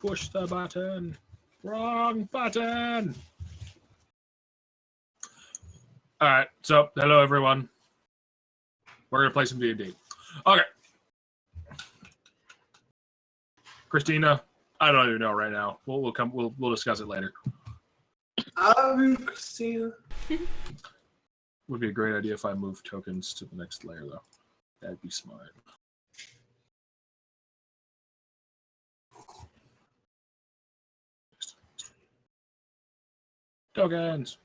Push the button. Wrong button. All right. So, hello everyone. We're gonna play some D&D. Okay. Christina, I don't even know right now. We'll discuss it later. Christina. Would be a great idea if I move tokens to the next layer, though. That'd be smart. Tokens.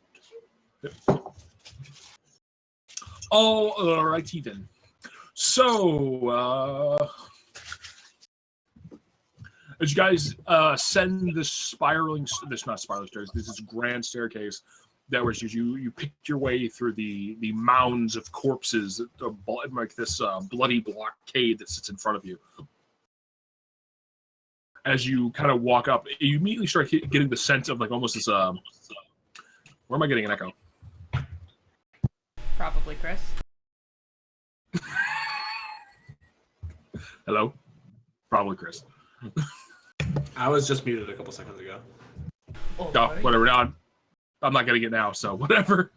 All righty then. So, as you guys send this not spiraling stairs, this is grand staircase that was you picked your way through the mounds of corpses, like this bloody blockade that sits in front of you. As you kind of walk up, you immediately start getting the sense of like almost this. Where am I getting an echo? Probably Chris. Hello? Probably Chris. I was just muted a couple seconds ago. Oh, whatever. Now I'm not getting it now, so whatever.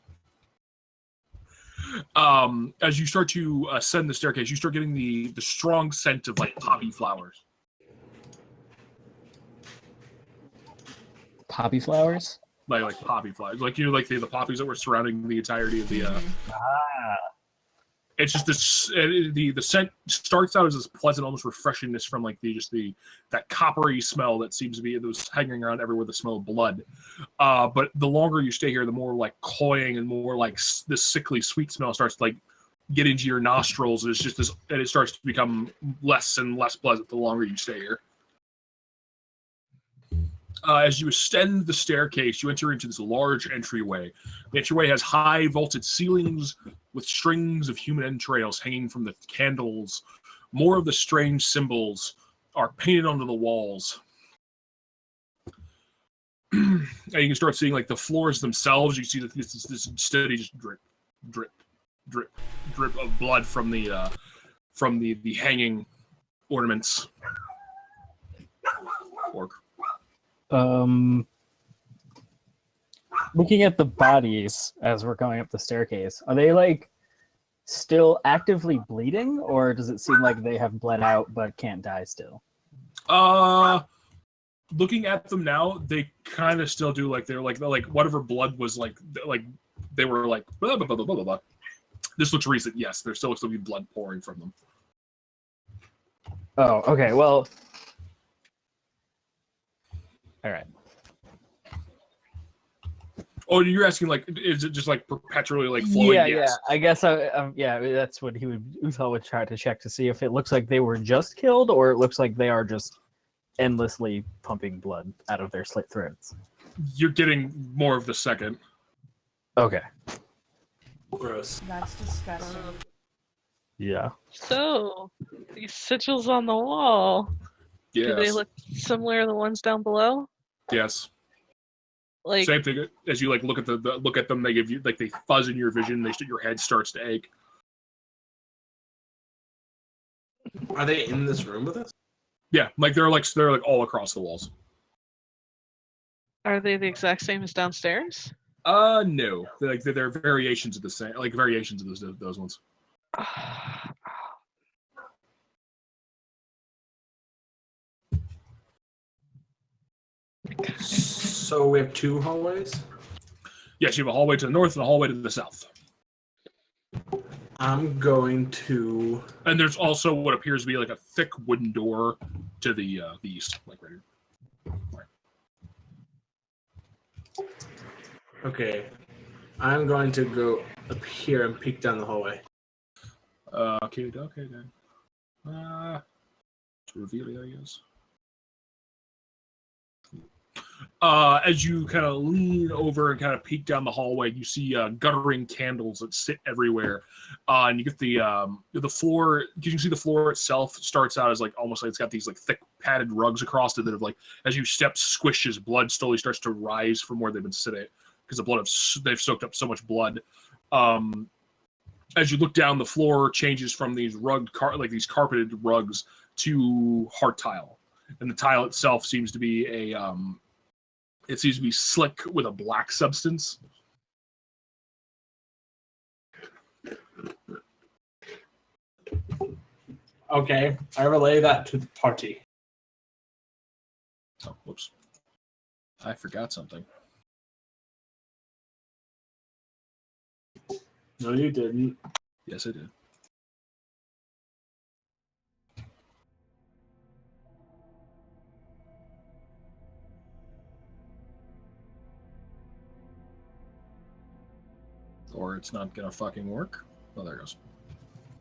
As you start to ascend the staircase, you start getting the strong scent of like poppy flowers. Poppy flowers? Like poppy flowers. Like, you know, like the poppies that were surrounding the entirety of the... It's just this... The scent starts out as this pleasant, almost refreshingness from like that coppery smell that seems to be those hanging around everywhere, the smell of blood. But the longer you stay here, the more like cloying and more like this sickly sweet smell starts to like get into your nostrils. It's just this... And it starts to become less and less pleasant the longer you stay here. As you ascend the staircase, you enter into this large entryway. The entryway has high vaulted ceilings with strings of human entrails hanging from the candles. More of the strange symbols are painted onto the walls. And you can start seeing like the floors themselves. You see that this steady just drip, drip, drip, drip of blood from the hanging ornaments. Orc. Looking at the bodies as we're going up the staircase, are they like still actively bleeding, or does it seem like they have bled out but can't die still? Looking at them now, they kind of still do like they're like whatever blood was like they were like blah, blah, blah, blah, blah, blah. This looks recent. Yes, there still looks to be blood pouring from them. Oh, okay. Well, all right. Oh, you're asking like, is it just like perpetually like flowing? Yeah, yes. yeah. I guess that's what Uthal would try to check to see if it looks like they were just killed or it looks like they are just endlessly pumping blood out of their slit throats. You're getting more of the second. Okay. Gross. That's disgusting. Yeah. So, these sigils on the wall, Yes. do they look similar to the ones down below? Yes. Like, Same thing as you like look at look at them. They give you like they fuzz in your vision. Your head starts to ache. Are they in this room with us? Yeah, like they're all across the walls. are they the exact same as downstairs? No. They're variations of the same, like variations of those ones. So we have two hallways? Yes, you have a hallway to the north and a hallway to the south. I'm going to... And there's also what appears to be like a thick wooden door to the east, like right here. Right. Okay. I'm going to go up here and peek down the hallway. Okay then. To reveal the areas. As you kind of lean over and kind of peek down the hallway, you see guttering candles that sit everywhere, and you get the floor. You can see the floor itself starts out as like almost like it's got these like thick padded rugs across it that have like as you step squishes, blood slowly starts to rise from where they've been sitting because they've soaked up so much blood. As you look down, the floor changes from these these carpeted rugs to hard tile. and the tile itself seems to be it seems to be slick with a black substance. Okay, I relay that to the party. Oh, whoops. I forgot something. No, you didn't. Yes, I did. Or it's not gonna fucking work. Oh, there it goes.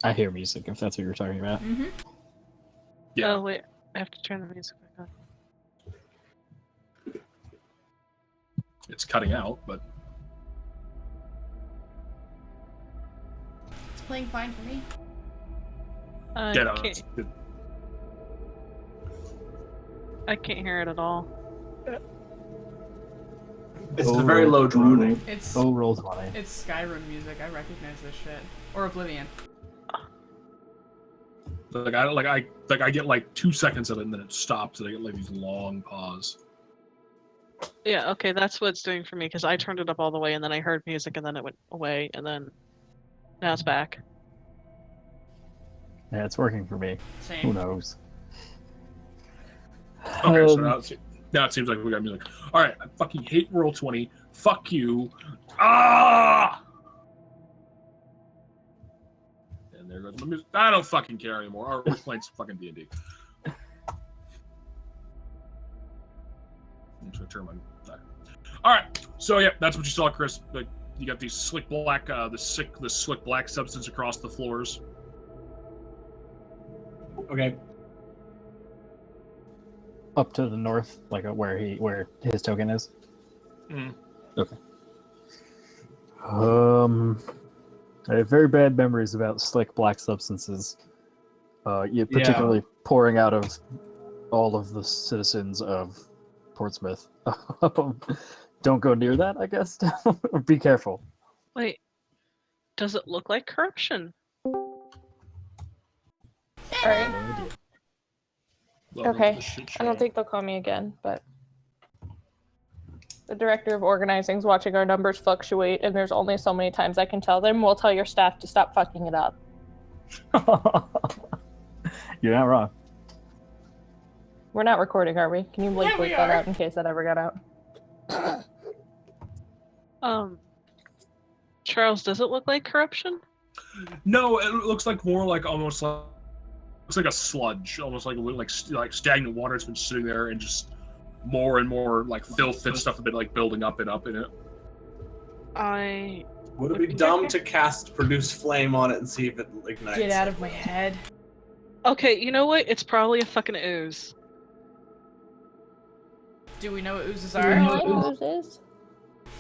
I hear music, if that's what you're talking about. Mm-hmm. Yeah. Oh wait, I have to turn the music back on. It's cutting out, but It's playing fine for me. yeah, no, can't, I can't hear it at all. It's a very low droning. It's Oh, roll 20. it's Skyrim music. I recognize this shit. Or Oblivion. I get like 2 seconds of it and then it stops and I get like these long pause. Yeah, okay, that's what it's doing for me because I turned it up all the way and then I heard music and then it went away and then now it's back. Yeah, it's working for me. Who Same. knows? Okay, so Um, now it seems like we got music. All right, I fucking hate Roll 20. Fuck you. Ah! And there goes my music. I don't fucking care anymore. All right, we're playing some fucking D&D. I'm just gonna turn my. All right, so yeah, that's what you saw, Chris. You got these slick black, the slick black substance across the floors. Okay. Up to the north, like where his token is. Mm. Okay. I have very bad memories about slick black substances. Particularly pouring out of all of the citizens of Portsmouth. Don't go near that, I guess. Be careful. Wait, does it look like corruption? Alright, Welcome to Okay. the shit I don't show. think they'll call me again, but the director of organizing is watching our numbers fluctuate, and there's only so many times I can tell them, we'll tell your staff to stop fucking it up. You're not wrong. We're not recording, are we? Can you Yeah, bleep we that are. out in case that ever got out? Charles, does it look like corruption? No, it looks like more like almost like looks like a sludge, almost like stagnant water that's been sitting there and just more and more like filth and stuff have been like building up and up in it. I Would it be dumb to cast Produce Flame on it and see if it ignites? Get out of my head. Okay, you know what? It's probably a fucking ooze. Do we know what oozes Do you know are? what ooze is?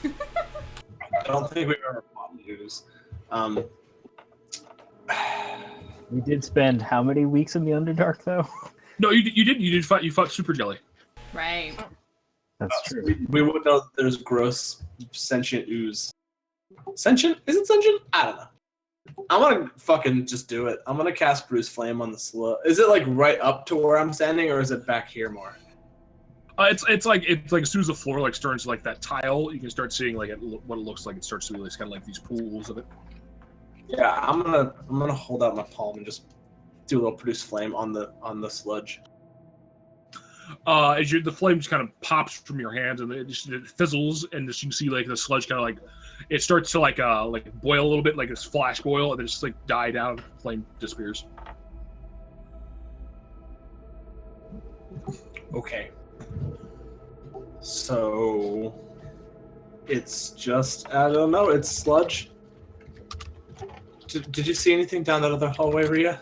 I don't think we've ever fought ooze. We did spend how many weeks in the Underdark, though? No, you fought Super Jelly. Right. That's true. We would know that there's gross sentient ooze. Sentient? Is it sentient? I don't know. I'm gonna fucking just do it. I'm gonna cast Bruce Flame on the slope. Is it like right up to where I'm standing, or is it back here more? It's like as soon as the floor like turns like that tile, you can start seeing like what it looks like. It starts to be kind of like these pools of it. Yeah, I'm gonna hold out my palm and just do a little Produce Flame on the sludge. As the flame just kind of pops from your hands and it fizzles, and just, you can see like the sludge kind of like it starts to like boil a little bit, like this flash boil, and then just like die down. Flame disappears. Okay. So it's just I don't know. It's sludge. Did you see anything down that other hallway, Rhea?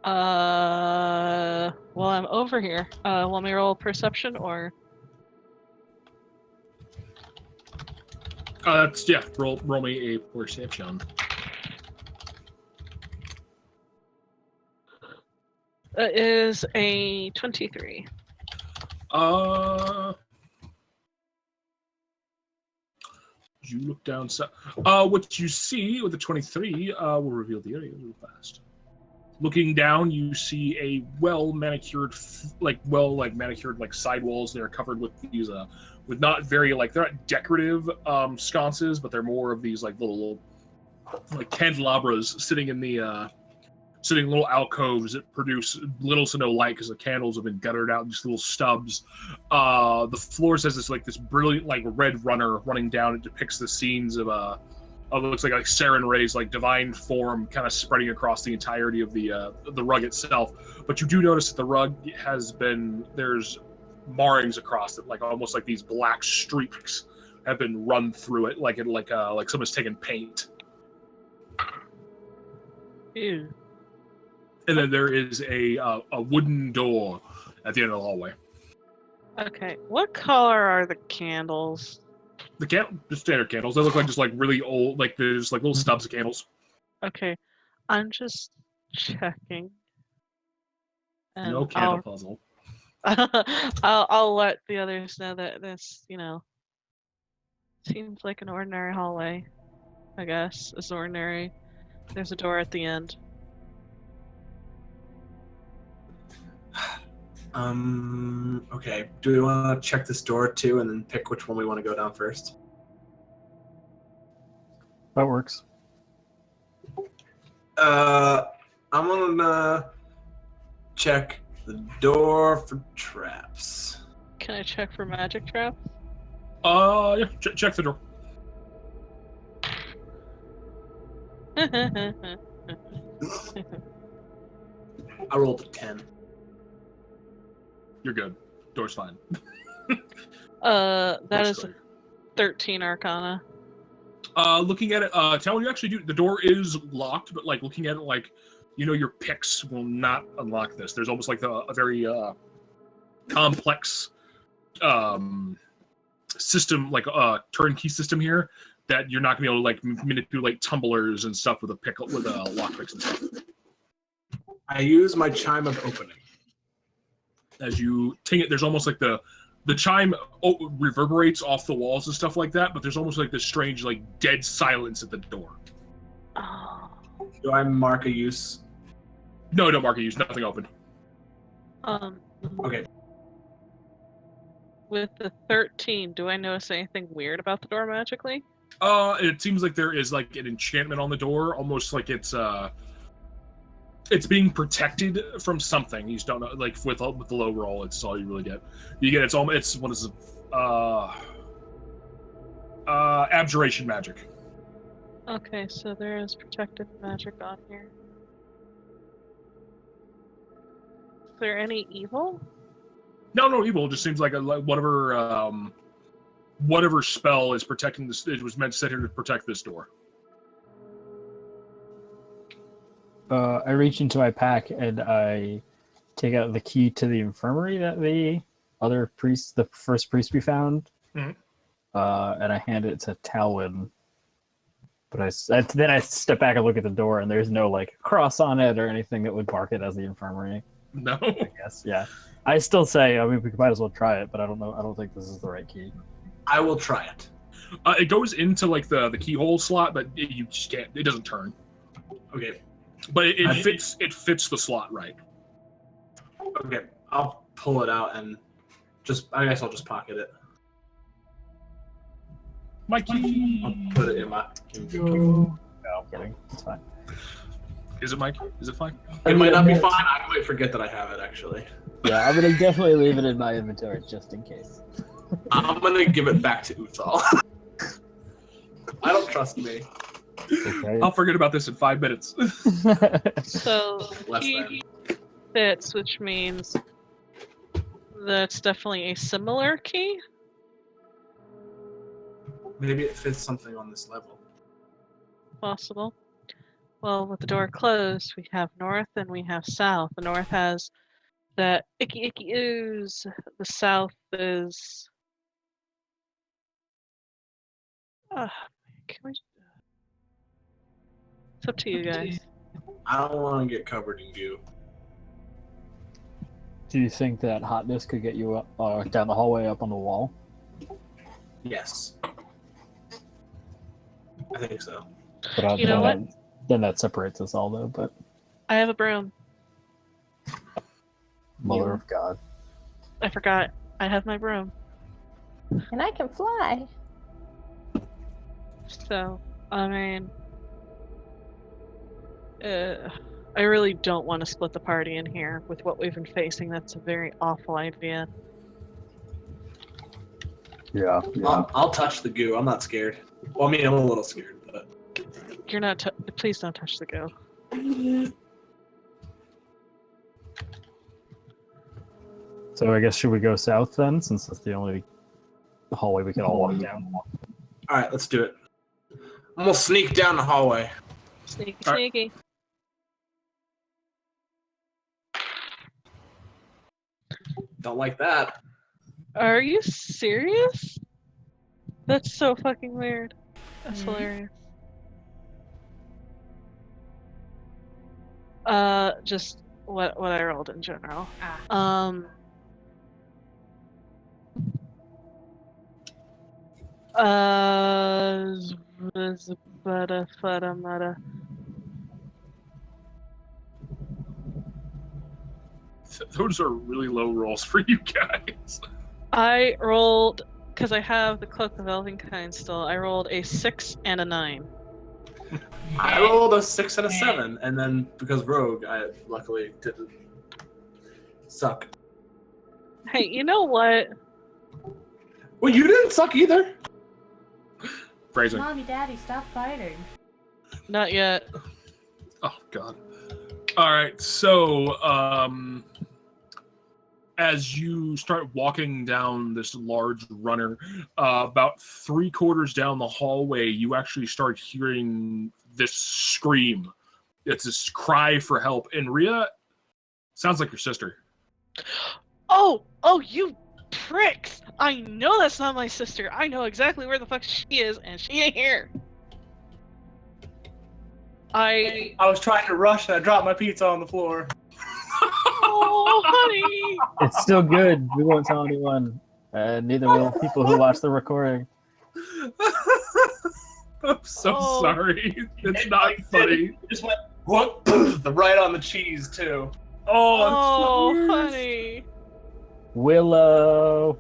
Well, I'm over here. Want me to roll perception or? Roll me a perception. That is a 23. You look down. What you see with the 23 will reveal the area real fast. Looking down, you see a manicured sidewalls. They're covered with these with not very they're not decorative sconces, but they're more of these little candelabras sitting in the sitting in little alcoves that produce little to no light because the candles have been guttered out in these little stubs. The floor says this brilliant red runner running down. It depicts the scenes of it looks like Saren Ray's divine form kind of spreading across the entirety of the rug itself. But you do notice that the rug there's marrings across it, almost like these black streaks have been run through it, like someone's taken paint. Ew. And then there is a wooden door at the end of the hallway. Okay, what color are the candles? The standard candles. They look like just really old, there's little stubs of candles. Okay, I'm just checking. And No candle puzzle. I'll let the others know that this, seems like an ordinary hallway. I guess it's ordinary. There's a door at the end. Okay. Do we want to check this door too, and then pick which one we want to go down first? That works. I'm gonna check the door for traps. Can I check for magic traps? Yeah. Check the door. I rolled a 10. You're good. Door's fine. That Door's is great. 13 Arcana. Looking at it, Talon, you actually do. The door is locked, but looking at it, your picks will not unlock this. There's almost a very complex system, turnkey system here that you're not gonna be able to manipulate tumblers and stuff with lock picks and stuff. I use my chime of opening. As you ting it, there's almost the chime reverberates off the walls and stuff like that, but there's almost this strange dead silence at the door. Oh. Do I mark a use? No, don't mark a use. Nothing open. Okay. With the 13, do I notice anything weird about the door magically? It seems like there is an enchantment on the door, almost like it's being protected from something. You just don't know. With the low roll, it's all you really get. You get it's what is it? Abjuration magic. Okay, so there is protective magic on here. Is there any evil? No evil. It just seems like whatever spell is protecting this. It was meant to sit here to protect this door. I reach into my pack and I take out the key to the infirmary that the first priest we found, and I hand it to Talwyn. But then I step back and look at the door, and there's no cross on it or anything that would mark it as the infirmary. No. I guess, yeah. I still say, we might as well try it, but I don't know. I don't think this is the right key. I will try it. It goes into the keyhole slot, but you just can't. It doesn't turn. Okay. But it fits. It fits the slot right. Okay. I'll pull it out and I guess I'll just pocket it. My key. I'll put it in my. No, I'm kidding. It's fine. Is it Mike? Is it fine? It might not be fine. I might forget that I have it actually. Yeah, I'm gonna definitely leave it in my inventory just in case. I'm gonna give it back to Uthal. I don't trust me. Okay. I'll forget about this in 5 minutes. So Less he fits, which means that's definitely a similar key. Maybe it fits something on this level. Possible. Well, with the door closed, we have north and we have south. The north has that icky ooze. The south is. Can we? It's up to you guys. I don't want to get covered in goo. Do you think that hotness could get you up, down the hallway up on the wall? Yes. I think so. But You know what? Then that separates us all, though. But I have a broom. Mother of God. I forgot. I have my broom. And I can fly. So, I mean, I really don't want to split the party in here with what we've been facing. That's a very awful idea. Yeah. I'll touch the goo. I'm not scared. Well, I mean, I'm a little scared, but You're not. Please don't touch the goo. So I guess should we go south then, since that's the only hallway we can all walk down? all right, let's do it. I'm gonna sneak down the hallway. Sneaky, All right. sneaky. Don't like that. Are you serious? That's so fucking weird. That's Mhm. hilarious. Just what I rolled in general. Ah. Fada. Those are really low rolls for you guys. I rolled, because I have the Cloak of Elvenkind still, I rolled a 6 and a 9. I rolled a 6 and a 7, and then because Rogue, I luckily didn't suck. Hey, you know what? Well, you didn't suck either. Phrasing. Mommy, Daddy, stop fighting. Not yet. Oh God. All right. So, as you start walking down this large runner, about 3/4 down the hallway, you actually start hearing this scream. It's this cry for help. And Rhea, sounds like your sister. Oh, you pricks! I know that's not my sister. I know exactly where the fuck she is, and she ain't here. I was trying to rush and I dropped my pizza on the floor. Oh, honey! It's still good. We won't tell anyone. Neither will people who watch the recording. I'm so Oh. sorry. It's not funny. Just went what? Right on the cheese too. Oh, it's the worst. Honey! Willow.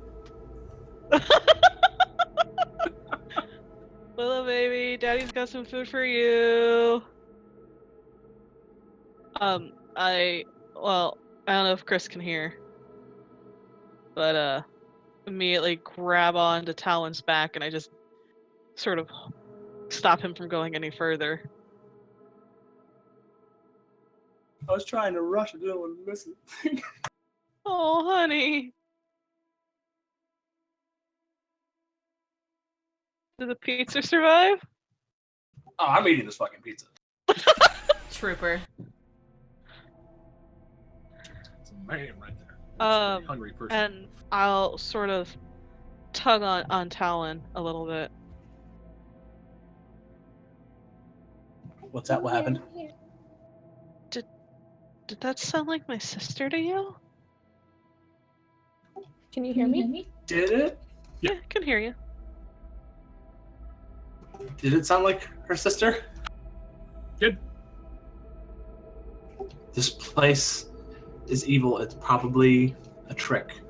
Willow, baby, Daddy's got some food for you. I don't know if Chris can hear, but immediately grab onto Talon's back and I just sort of stop him from going any further. I was trying to rush and didn't want to miss it. Oh, honey. Did the pizza survive? Oh, I'm eating this fucking pizza. Trooper. It's a man right there. It's Um, a hungry person. And I'll sort of tug on Talon a little bit. What's that? What happened? Did that sound like my sister to you? Can you hear me? Did it? Yeah. I can hear you. Did it sound like her sister? Good. This place is evil. It's probably a trick.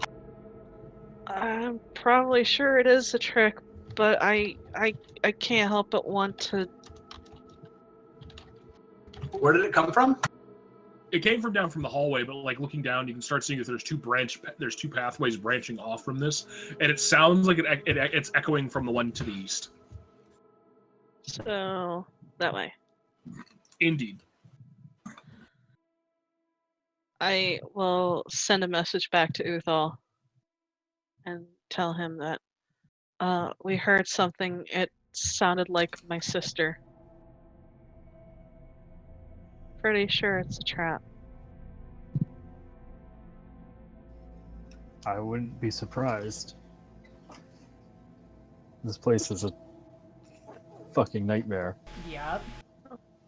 I'm probably sure it is a trick, but I can't help but want to. Where did it come from? It came from down from the hallway, but like looking down, you can start seeing that there's two pathways branching off from this, and it sounds like it's echoing from the one to the east. So that way. Indeed. I will send a message back to Uthal and tell him that we heard something. It sounded like my sister. Pretty sure it's a trap. I wouldn't be surprised. This place is a fucking nightmare. Yup.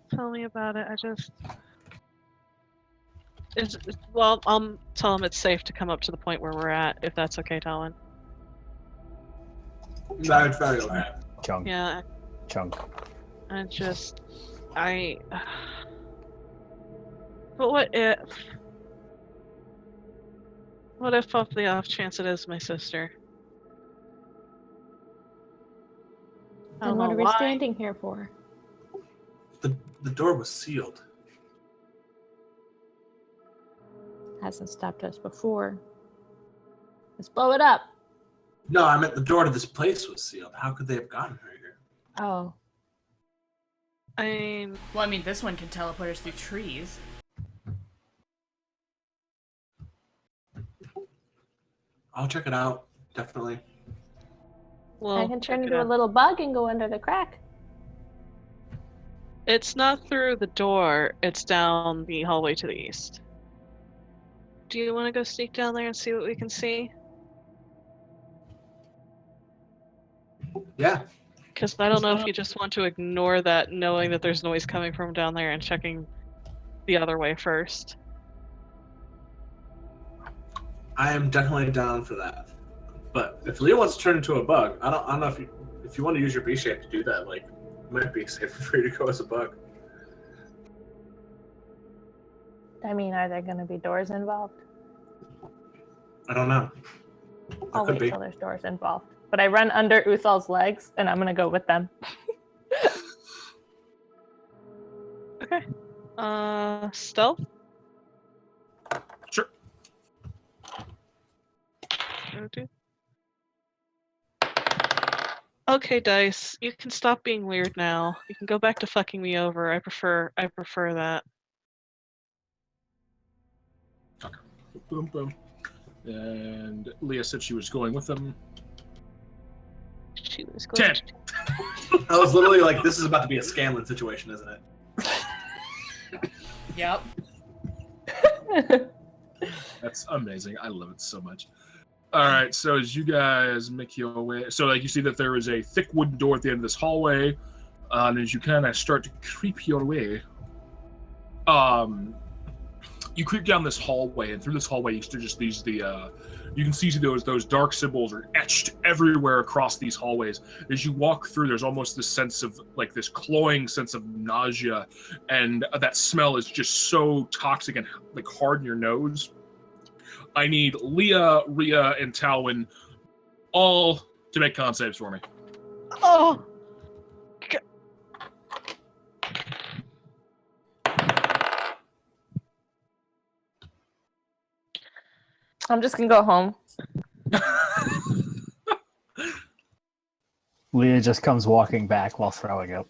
Tell me about it. Well, I'll tell him it's safe to come up to the point where we're at, if that's okay, Talon. That's very okay. Chunk. Yeah, Chunk. But what if? What if, off the off chance, it is my sister? I Then don't what know are we why. standing here for? The door was sealed. Hasn't stopped us before. Let's blow it up. No, I meant the door to this place was sealed. How could they have gotten her here? Oh. I mean, Well, I mean, this one can teleport us through trees. I'll check it out. Definitely. well, I can turn check it into a out. little bug and go under the crack. It's not through the door. It's down the hallway to the east. Do you want to go sneak down there and see what we can see? Yeah. Because I don't know if you just want to ignore that, knowing that there's noise coming from down there, and checking the other way first. I am definitely down for that. But if Leo wants to turn into a bug, I don't know if you want to use your B shape to do that, like it might be safer for you to go as a bug. I mean, are there going to be doors involved? I don't know. I'll could wait be. till there's doors involved. But I run under Uthal's legs, and I'm going to go with them. Okay. Stealth? Sure. Okay, Dice. You can stop being weird now. You can go back to fucking me over. I prefer that. Boom, boom. And Leah said she was going with them. She was going 10. I was literally like, this is about to be a Scanlan situation, isn't it? Yep. That's amazing. I love it so much. All right, so as you guys make your way, so like you see that there is a thick wooden door at the end of this hallway, and as you kind of start to creep your way, you creep down this hallway, and through this hallway, you see just you can see those dark symbols are etched everywhere across these hallways. As you walk through, there's almost this sense of like this cloying sense of nausea, and that smell is just so toxic and like hard in your nose. I need Leah, Rhea, and Talwyn all to make con saves for me. Oh! I'm just going to go home. Leah just comes walking back while throwing up.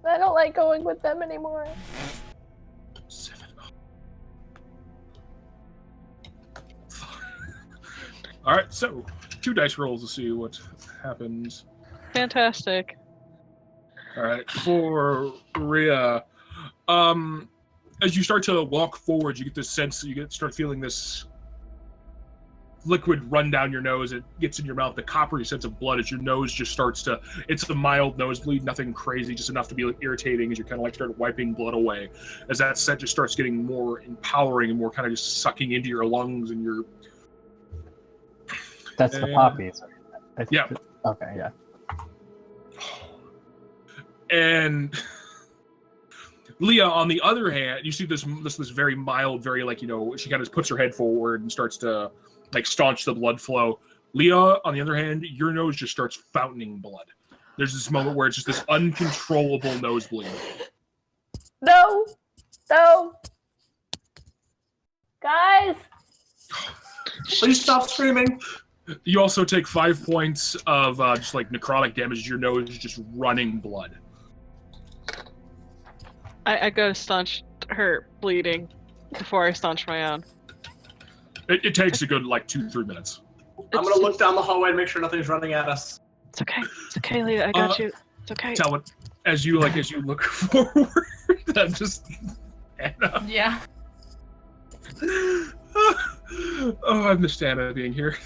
I don't like going with them anymore. 7. All right, so 2 dice rolls to see what happens. Fantastic. All right, for Rhea, as you start to walk forward, you get this sense, start feeling this liquid run down your nose. It gets in your mouth, the coppery sense of blood as your nose just starts to, it's a mild nosebleed, nothing crazy, just enough to be like, irritating as you kind of like start wiping blood away. As that scent just starts getting more empowering and more kind of just sucking into your lungs and your... That's the poppies. Yeah. Okay, yeah. And Leah, on the other hand, you see this very mild, very like, she kind of puts her head forward and starts to like staunch the blood flow. Leah, on the other hand, your nose just starts fountaining blood. There's this moment where it's just this uncontrollable nosebleed. No! No! Guys! Please stop screaming. You also take 5 points of just like necrotic damage as your nose is just running blood. I go to staunch her bleeding before I staunch my own. It takes a good like 2-3 minutes. I'm gonna look down the hallway and make sure nothing's running at us. It's okay. It's okay, Leah. I got you. It's okay. Talwyn, as you look forward, I'm just Anna. Yeah. Oh, I missed Anna being here.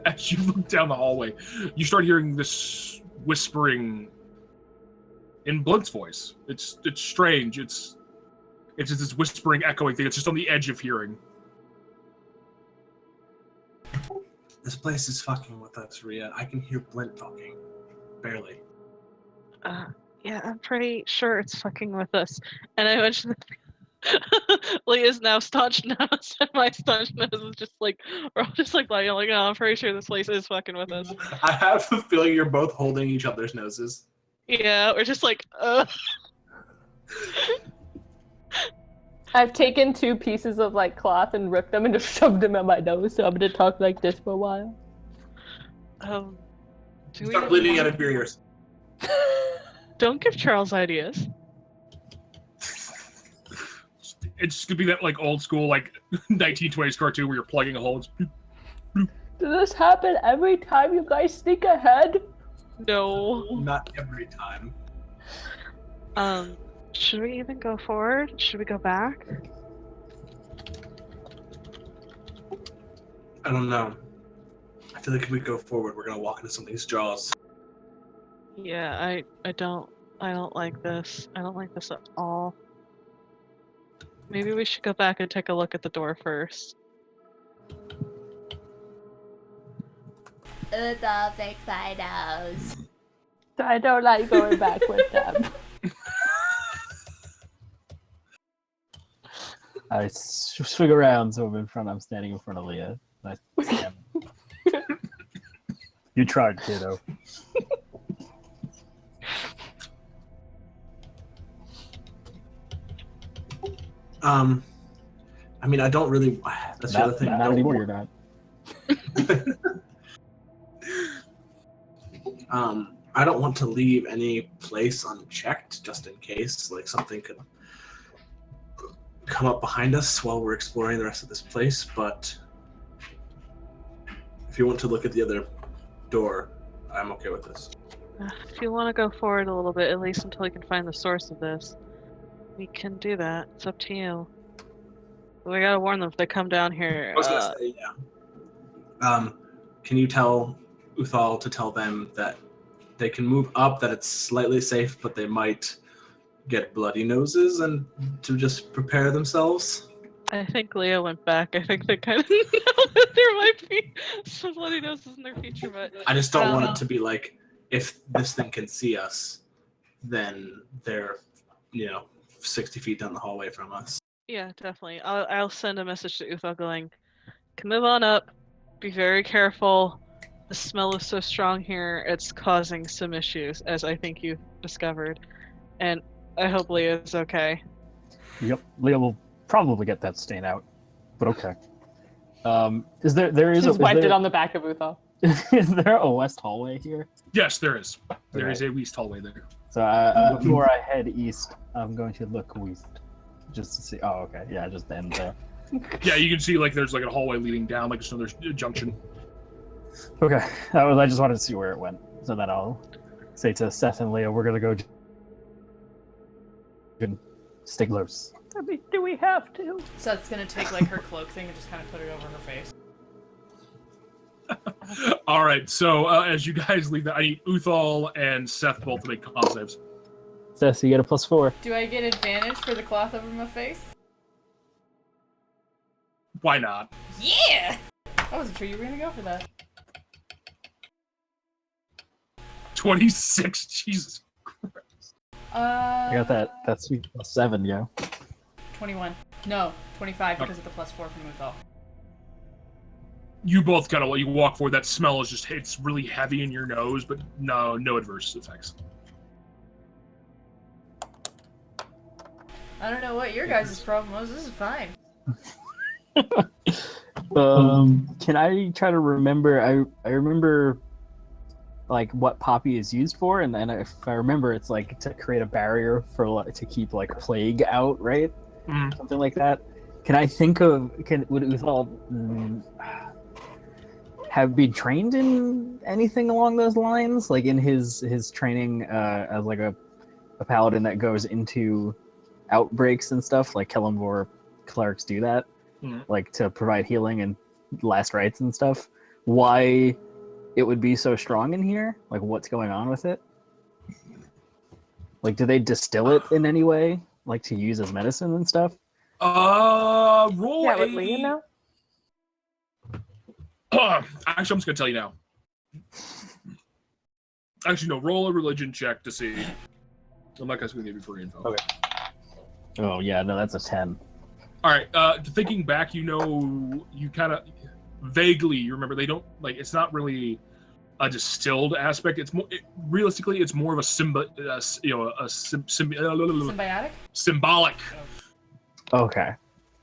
As you look down the hallway, you start hearing this whispering in Blunt's voice. It's strange. It's just this whispering, echoing thing. It's just on the edge of hearing. This place is fucking with us, Rhea. I can hear Blint talking. Barely. Yeah, I'm pretty sure it's fucking with us. And I mentioned that Leah's now staunch nose, and my staunch nose is just like, we're all just like, oh, I'm pretty sure this place is fucking with us. I have a feeling you're both holding each other's noses. Yeah, we're just like, I've taken 2 pieces of like cloth and ripped them and just shoved them in my nose, so I'm gonna talk like this for a while. Do Start we bleeding out of your ears. Don't give Charles ideas. It's gonna be that like old school like 1920s cartoon where you're plugging a hole. Does this happen every time you guys sneak ahead? No. Not every time. Should we even go forward? Should we go back? I don't know. I feel like if we go forward, we're gonna walk into something's jaws. Yeah, I don't like this. I don't like this at all. Maybe we should go back and take a look at the door first. It's all fix my nose. I don't like going back with them. I swing around so I'm standing in front of Leah. And I scan. You tried, kiddo. I mean, I don't really. That's the other thing. Not anymore. You're not. I don't want to leave any place unchecked just in case, like something could come up behind us while we're exploring the rest of this place. But if you want to look at the other door, I'm okay with this. If you want to go forward a little bit, at least until we can find the source of this, we can do that. It's up to you. But we gotta warn them if they come down here. I was gonna say, yeah. Can you tell Uthal to tell them that they can move up, that it's slightly safe, but they might get bloody noses, and to just prepare themselves? I think Leah went back. I think they kind of know that there might be some bloody noses in their future, but I just don't want it to be like, if this thing can see us, then they're, 60 feet down the hallway from us. yeah, definitely. I'll send a message to Uthal going, "Can move on up. Be very careful. The smell is so strong here, it's causing some issues, as I think you've discovered. And I hope Leah is okay." Yep, Leah will probably get that stain out, but okay. Is there Just wiped it on the back of Uthal. Is there a west hallway here? Yes, there is. There Okay. is a east hallway there. So before I head east, I'm going to look west, just to see. Oh, okay, yeah, just the end there. Yeah, you can see like there's like a hallway leading down, like another junction. Okay, I just wanted to see where it went, so then I'll say to Seth and Leah, we're gonna go and stay close. I mean, do we have to? So it's gonna take like her cloak thing and just kind of put it over her face. All right, so as you guys leave that, I need Uthal and Seth both to make con saves. Seth, you get a +4. Do I get advantage for the cloth over my face? Why not? Yeah! I wasn't sure you were gonna go for that. 26, Jesus. I got that sweet +7, yo. 21. No, 25 because of the +4 from Uthal. You both kind of, you walk forward, that smell is just, it's really heavy in your nose, but no adverse effects. I don't know what your guys' problem was. This is fine. Can I try to remember? I remember like what poppy is used for, and then if I remember, it's like to create a barrier for to keep like plague out, right? Mhm. Something like that. Can I think of? Would Uthal have been trained in anything along those lines, like in his training as like a paladin that goes into outbreaks and stuff, like Kellenvor clerics do that, like to provide healing and last rites and stuff. Why it would be so strong in here? Like, what's going on with it? Like, do they distill it in any way, like to use as medicine and stuff? Roll Yeah, a... with Leah now? Actually, I'm just gonna tell you now. Actually, no. Roll a religion check to see. I'm not gonna give you free info. Okay. Oh yeah, no, that's a 10. All right. Thinking back, you kind of vaguely you remember they don't like. It's not really a distilled aspect. It's more realistically, it's more of a Symbiotic? symbolic. Okay.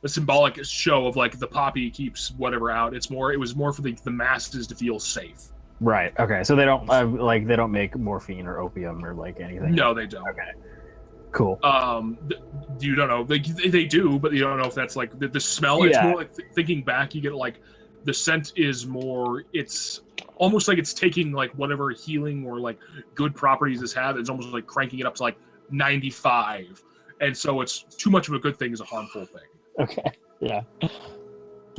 A symbolic show of like the poppy keeps whatever out. It was more for the masses to feel safe. Right. Okay. So they don't they don't make morphine or opium or like anything. No, they don't. Okay. Cool. You don't know. They do, but you don't know if that's like the smell. It's more like thinking back. You get like the scent is more. It's almost like it's taking like whatever healing or like good properties this have. It's almost like cranking it up to like 95, and so it's too much of a good thing is a harmful thing. Okay. Yeah.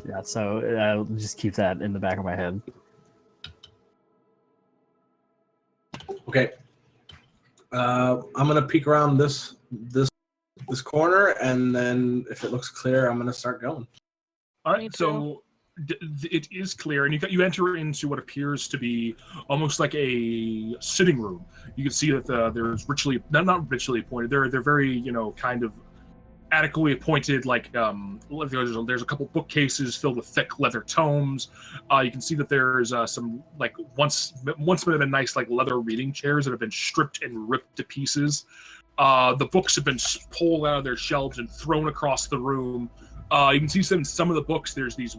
Yeah. So I'll just keep that in the back of my head. Okay. I'm gonna peek around this corner, and then if it looks clear, I'm gonna start going. All Me right, so it is clear, and you enter into what appears to be almost like a sitting room. You can see that there's not richly appointed. They're very kind of adequately appointed. Like there's a couple bookcases filled with thick leather tomes. You can see that there's some like once would have been nice like leather reading chairs that have been stripped and ripped to pieces. The books have been pulled out of their shelves and thrown across the room. You can see some of the books. There's these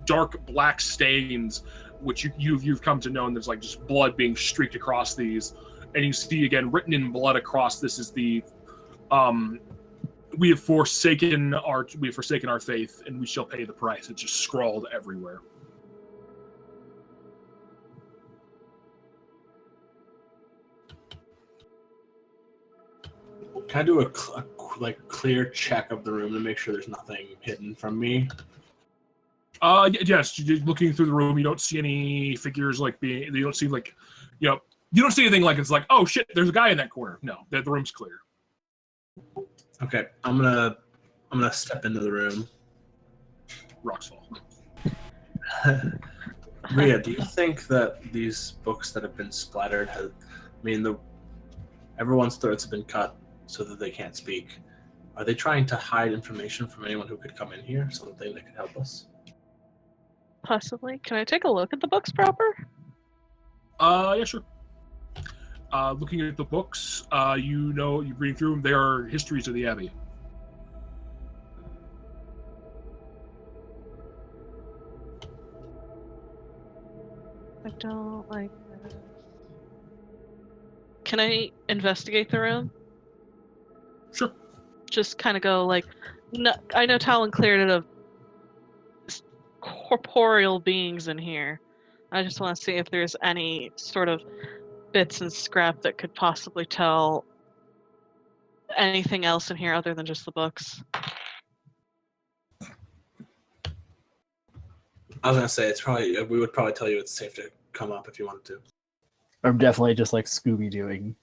dark black stains, which you've come to know, and there's like just blood being streaked across these. And you see again written in blood across this is the we have forsaken our faith, and we shall pay the price. It's just scrawled everywhere. Can I do a clear check of the room to make sure there's nothing hidden from me? Yes. Looking through the room, you don't see any figures you don't see you don't see anything like it's like, oh shit, there's a guy in that corner. No, the room's clear. Okay, I'm gonna step into the room. Rocks fall. Rhea, do you think that these books that have been splattered everyone's throats have been cut so that they can't speak? Are they trying to hide information from anyone who could come in here, something that could help us? Possibly. Can I take a look at the books proper? Yeah, sure. Looking at the books, you read through them. They are histories of the Abbey. I don't like this. Can I investigate the room? Sure. Just kind of go like, no, I know Talon cleared it of corporeal beings in here. I just want to see if there's any sort of bits and scrap that could possibly tell anything else in here other than just the books. I was gonna say we would probably tell you it's safe to come up if you wanted to. I'm definitely just like Scooby-Dooing.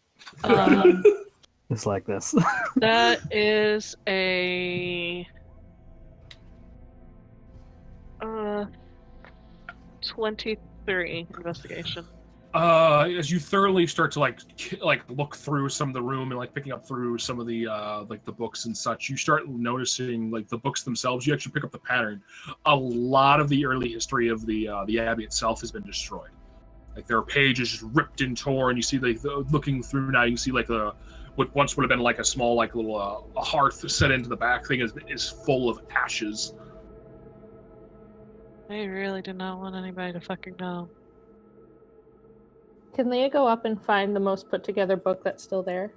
It's like this. That is a 23 investigation. As you thoroughly start to like look through some of the room and like picking up through some of the the books and such, you start noticing like the books themselves. You actually pick up the pattern. A lot of the early history of the Abbey itself has been destroyed. Like there are pages just ripped and torn. You see looking through now, you can see like what once would have been like a small like little a hearth set into the back thing is full of ashes. I really do not want anybody to fucking know. Can Leah go up and find the most put together book that's still there?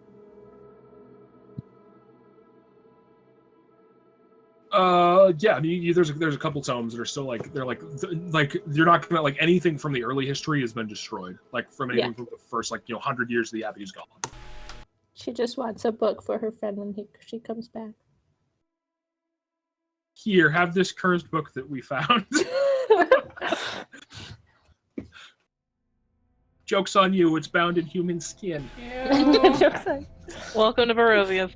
Yeah, I mean, there's a couple tomes that are still like you're not gonna like anything from the early history has been destroyed. Like from anything from the first 100 years of the Abbey is gone. She just wants a book for her friend when she comes back. Here, have this cursed book that we found. Joke's on you, it's bound in human skin. Welcome to Barovia.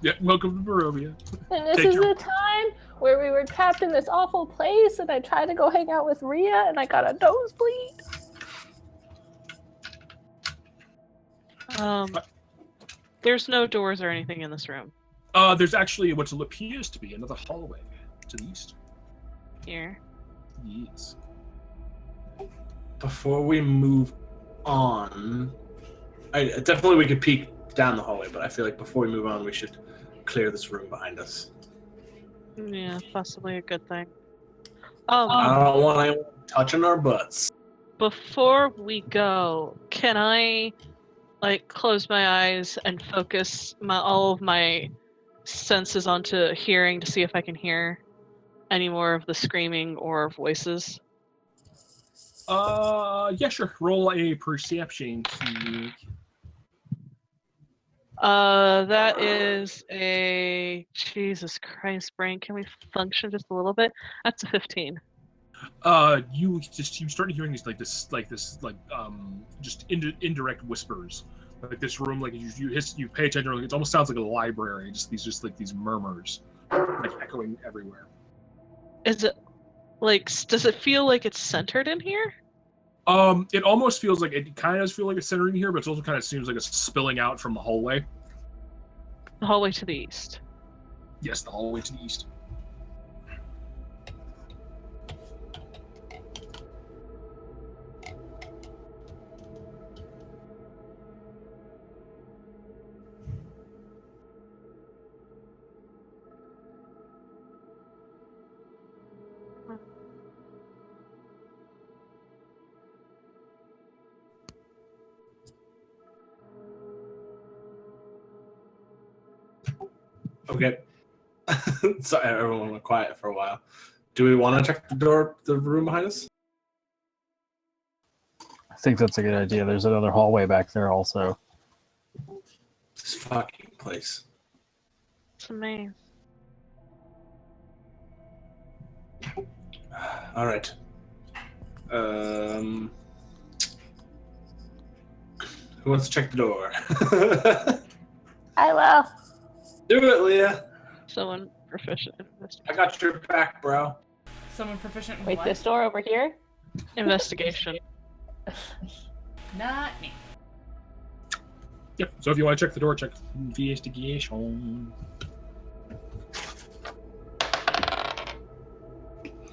Yeah, welcome to Barovia. And this Take is your- the time where we were trapped in this awful place, and I tried to go hang out with Rhea, and I got a nosebleed. There's no doors or anything in this room. There's actually what appears to be another hallway to the east. Here. Yes. Before we move on, definitely we could peek down the hallway, but I feel like before we move on, we should clear this room behind us. Yeah, possibly a good thing. I don't want anyone touching our butts. Before we go, can I close my eyes and focus all of my senses onto hearing to see if I can hear any more of the screaming or voices? Yeah, sure. Roll a perception check. That is a Jesus Christ, brain. Can we function just a little bit? That's a 15. You start hearing these just indirect whispers. Like this room, like you pay attention, it almost sounds like a library. These murmurs, like echoing everywhere. Is it does it feel like it's centered in here? It almost feels like it kind of does feel like it's centered in here, but it also kind of seems like it's spilling out from the hallway. The hallway to the east. Yes, the hallway to the east. Okay. Sorry, everyone went quiet for a while. Do we want to check the room behind us? I think that's a good idea. There's another hallway back there also. This fucking place. It's a maze. All right. Who wants to check the door? I will. Do it, Leah. Someone proficient in this. I got your back, bro. Someone proficient in Wait, what? this door over here? Investigation. Not me. Yep. So if you want to check the door, check investigation.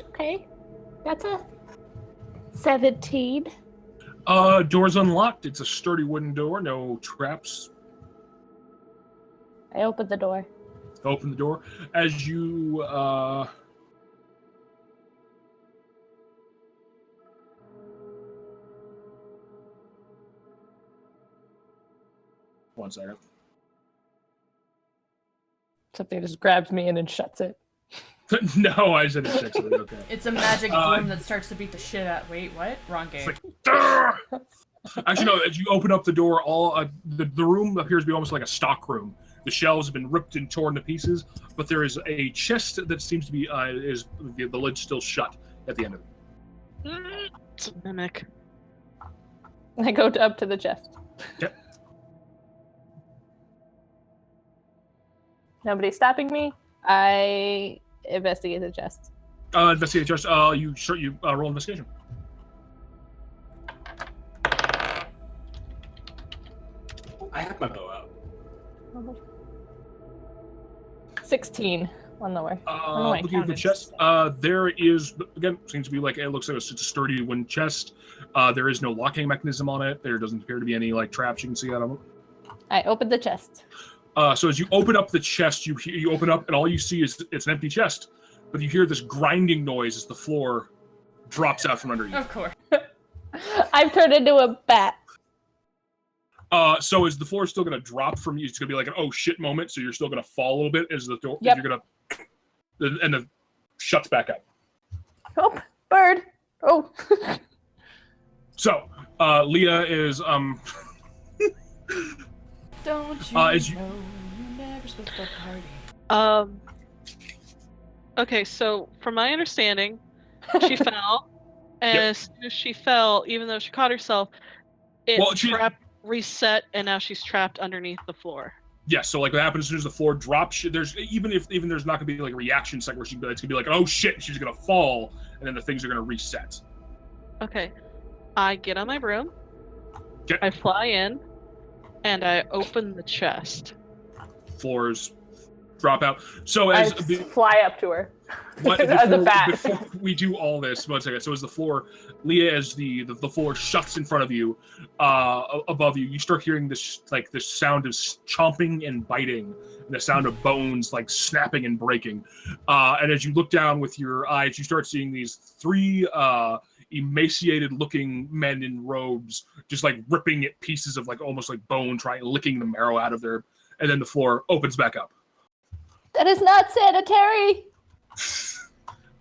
Okay. That's a 17. Door's unlocked. It's a sturdy wooden door, no traps. I opened the door. Open the door. As you one second. Something just grabs me and then shuts it. No, I said it checks it. Okay. It's a magic broom that starts to beat the shit out. Wait, what? Wrong game. It's like, actually, no. As you open up the door, all the room appears to be almost like a stock room. The shelves have been ripped and torn to pieces, but there is a chest that seems to be is the lid still shut at the end of it. It's a mimic. I go up to the chest. Yep. Nobody's stopping me. I investigate the chest. Investigate the chest. You roll investigation. I have my bow out. 16 on the way. Looking at the chest, there is, again, seems to be like, it looks like it's a sturdy wooden chest. There is no locking mechanism on it. There doesn't appear to be any traps you can see out of it. I open the chest. So as you open up the chest, you open up and all you see is it's an empty chest, but you hear this grinding noise as the floor drops out from under you. Of course. I've turned into a bat. So is the floor still going to drop from you? It's going to be like an oh shit moment, so you're still going to fall a little bit as the door, Yep. you're going to, and it shuts back up. Oh, bird. Oh. So, Leah is, Don't you as you- know you never supposed to party? Okay, so from my understanding, she fell, and Yep. as soon as she fell, even though she caught herself, it Well, she- reset, and now she's trapped underneath the floor. Yes, so like what happens as soon as the floor drops, there's even there's not gonna be like a reaction second where it's gonna be like, oh shit, she's gonna fall, and then the things are gonna reset. Okay. I get on my broom. Okay. I fly in, and I open the chest. Floors drop out. So I as fly up to her. what, As a bat. before we do all this, 1 second. So as the floor, Leah, as the floor shuts in front of you, above you, you start hearing this sound of chomping and biting, and the sound of bones like snapping and breaking. And as you look down with your eyes, you start seeing these 3 emaciated-looking men in robes, just like ripping at pieces of like almost like bone, licking the marrow out of their. And then the floor opens back up. That is not sanitary.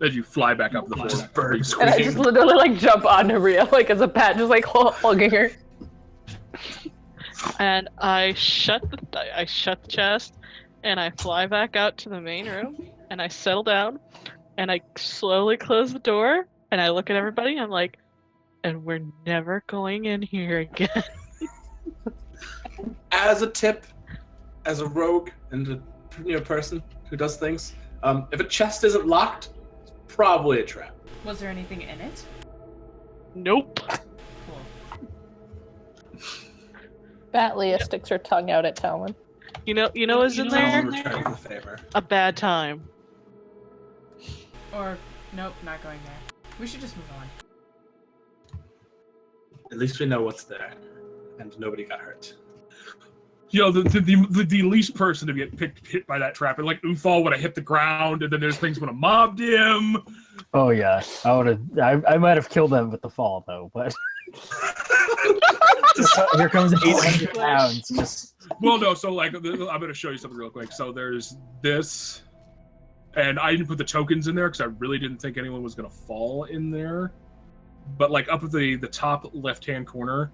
As you fly back up the floor, Just birds And I just literally like jump onto Rhea like as a bat, just like hugging her. And I shut the chest, and I fly back out to the main room, and I settle down, and I slowly close the door, and I look at everybody, and I'm like, and we're never going in here again. As a tip, as a rogue and a person who does things, if a chest isn't locked, it's probably a trap. Was there anything in it? Nope. Cool. Bat Leah sticks her tongue out at Talon. You know what's in there? Return the favor. A bad time. Or nope, not going there. We should just move on. At least we know what's there, and nobody got hurt. The least person to get hit by that trap, and like Uthal would have hit the ground, and then there's things would have mobbed him. Oh yeah, I might have killed them with the fall though, but here comes 800 pounds. Just Well, no, so like I'm gonna show you something real quick. So there's this, and I didn't put the tokens in there because I really didn't think anyone was gonna fall in there. But like up at the top left-hand corner,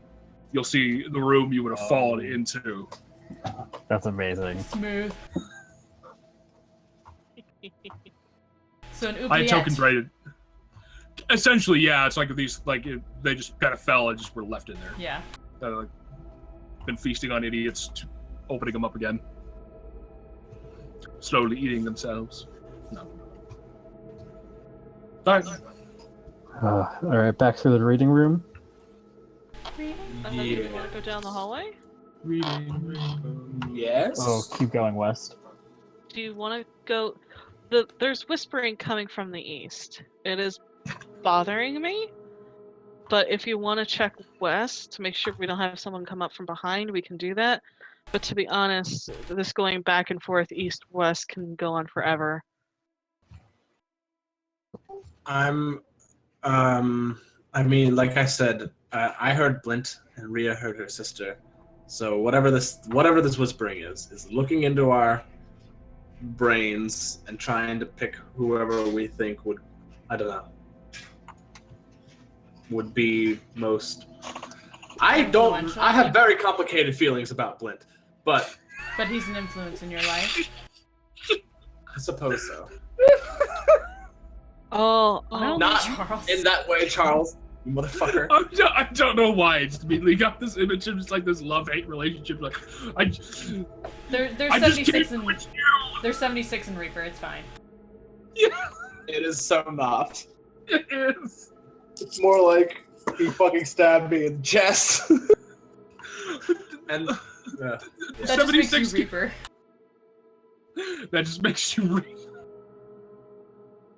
you'll see the room you would have fallen into. that's amazing. Smooth. So an I had oubliette. tokens rated. Essentially, yeah, it's like these, they just kind of fell and just were left in there. Yeah. Like, been feasting on idiots, opening them up again, slowly eating themselves. No. All right. All right, back to the reading room. And then you want to go down the hallway? Yes. Oh, keep going west. Do you want to go? There's whispering coming from the east. It is bothering me. But if you want to check west to make sure we don't have someone come up from behind, we can do that. But to be honest, this going back and forth east-west can go on forever. I mean, like I said, I heard Blint and Rhea heard her sister. So whatever this whispering is looking into our brains and trying to pick whoever we think would, I don't know, would be most. I have very complicated feelings about Blint, but But he's an influence in your life. I suppose so. Oh, Not Charles. in that way, Charles, you motherfucker. I don't know why. I just immediately got this image of just like this love-hate relationship. Like, There's I just 76 can't in with you. there's 76 in Reaper. It's fine. Yeah, It is so not. it is. It's more like he fucking stabbed me in the chest. And That just makes you 76. Reaper. That just makes you.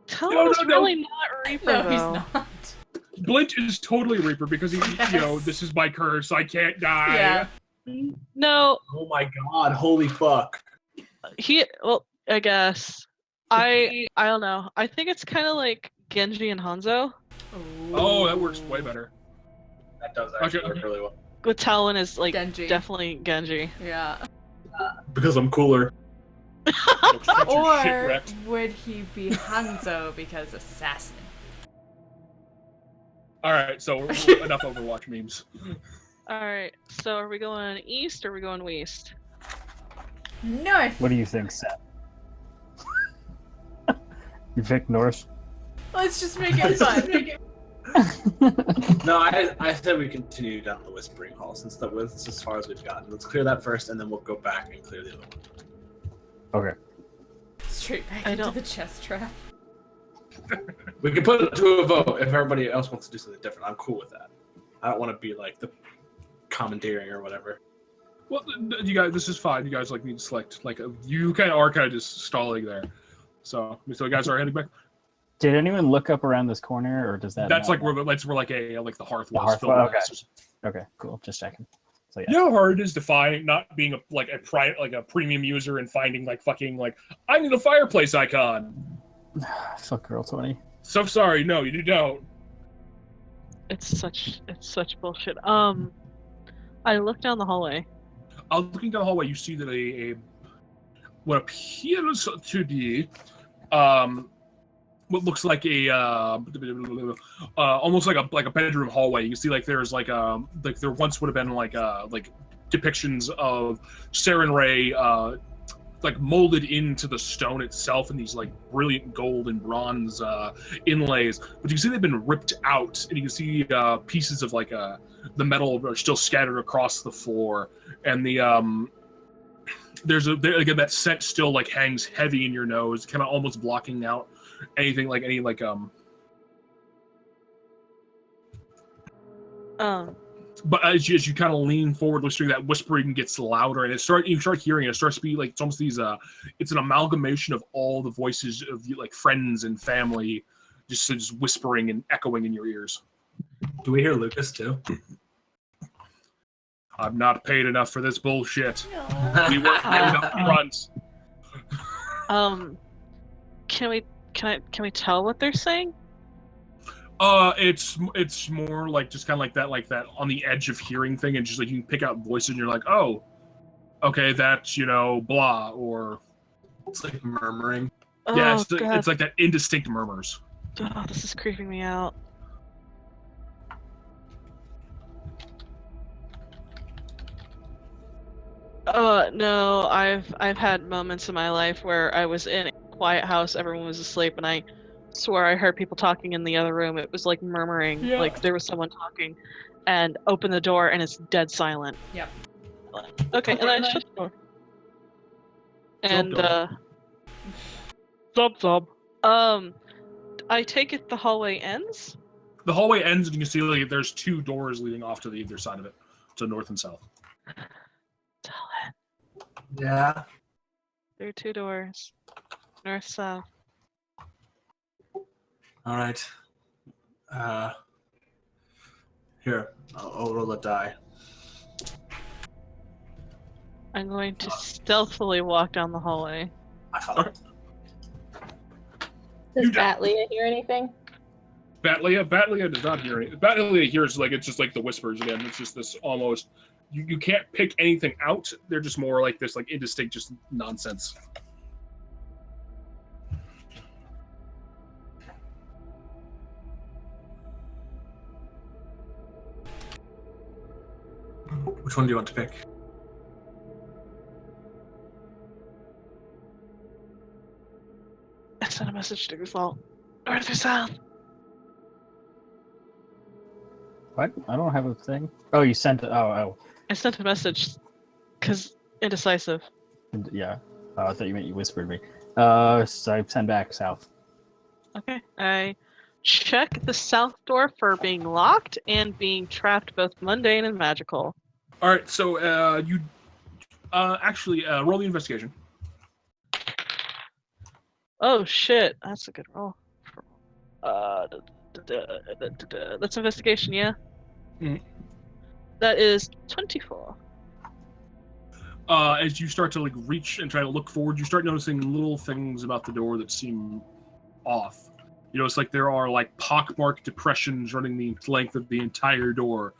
Talon's no. really not Reaper, No, though. he's not. Blint is totally Reaper because he, Yes. this is my curse. I can't die. Yeah. No, oh my god, holy fuck. well, I guess. I don't know. I think it's kind of like Genji and Hanzo. Oh, that works way better. That does actually Okay. work really well. With Talon is like Genji. definitely Genji. Yeah. Because I'm cooler. Don't get your shit Or wrecked. would he be Hanzo because assassin? All right, so we're enough Overwatch memes. Alright, so are we going east or are we going west? North. What do you think, Seth? You picked north. Let's just make it fun. No, I said we continue down the Whispering Hall since that's as far as we've gotten. Let's clear that first, and then we'll go back and clear the other one. Okay. Straight back I into don't- the chest trap. We can put it to a vote if everybody else wants to do something different. I'm cool with that. I don't want to be like the commandeering or whatever. Well, you guys, this is fine. You guys like need to select like you kind of just stalling there. So you guys are heading back. Did anyone look up around this corner, or does that? That's not like where like the hearth The was. hearth, filled with okay. ashes. Okay, cool. Just checking. So yeah. You know how hard it is to find not being a premium user and finding like fucking like I need a fireplace icon. Fuck girl 20. So sorry, no, you don't. It's such bullshit. I look down the hallway. Looking down the hallway, you see that a what appears to be what looks like a almost like a bedroom hallway. You can see like there's like there once would have been like depictions of Saren Ray like molded into the stone itself in these like brilliant gold and bronze inlays, but you can see they've been ripped out, and you can see pieces of like the metal are still scattered across the floor, and the again that scent still like hangs heavy in your nose, kind of almost blocking out anything like any like But as you kind of lean forward, listening, that whispering gets louder, and you start hearing it. It starts to be like it's almost these. It's an amalgamation of all the voices of like friends and family, just whispering and echoing in your ears. Do we hear Lucas too? I'm not paid enough for this bullshit. We weren't paid up front. Can we tell what they're saying? It's more like just kind of like that on the edge of hearing thing, and just like you can pick out voices, and you're like, oh, okay, that's blah, or It's like murmuring. yeah, Oh, God. it's like that indistinct murmurs. Oh, this is creeping me out. No, I've had moments in my life where I was in a quiet house, everyone was asleep, and I swore I heard people talking in the other room. It was like murmuring, Yeah. like there was someone talking, and open the door and it's dead silent. Yep. Okay, and then I shut the door. And Zub. I take it the hallway ends. The hallway ends, and you can see like there's two doors leading off to either side of it, to north and south. Yeah. There are two doors, north, south. All right. Here, I'll roll a die. I'm going to stealthily walk down the hallway. I found it. Does You d- Batlia hear anything? Batlia does not hear anything. Batlia hears like it's just like the whispers again. It's just this almost you can't pick anything out. They're just more like this like indistinct just nonsense. Which one do you want to pick? I sent a message to Griswold. North or south? What? I don't have a thing. Oh, you sent it. Oh. I sent a message because indecisive. Yeah. I thought you meant you whispered me. So I send back south. Okay. I check the south door for being locked and being trapped, both mundane and magical. All right, so you actually roll the investigation. Oh shit, that's a good roll. That's investigation, yeah. Mhm. That is 24. As you start to like reach and try to look forward, you start noticing little things about the door that seem off. It's like there are like pockmarked depressions running the length of the entire door,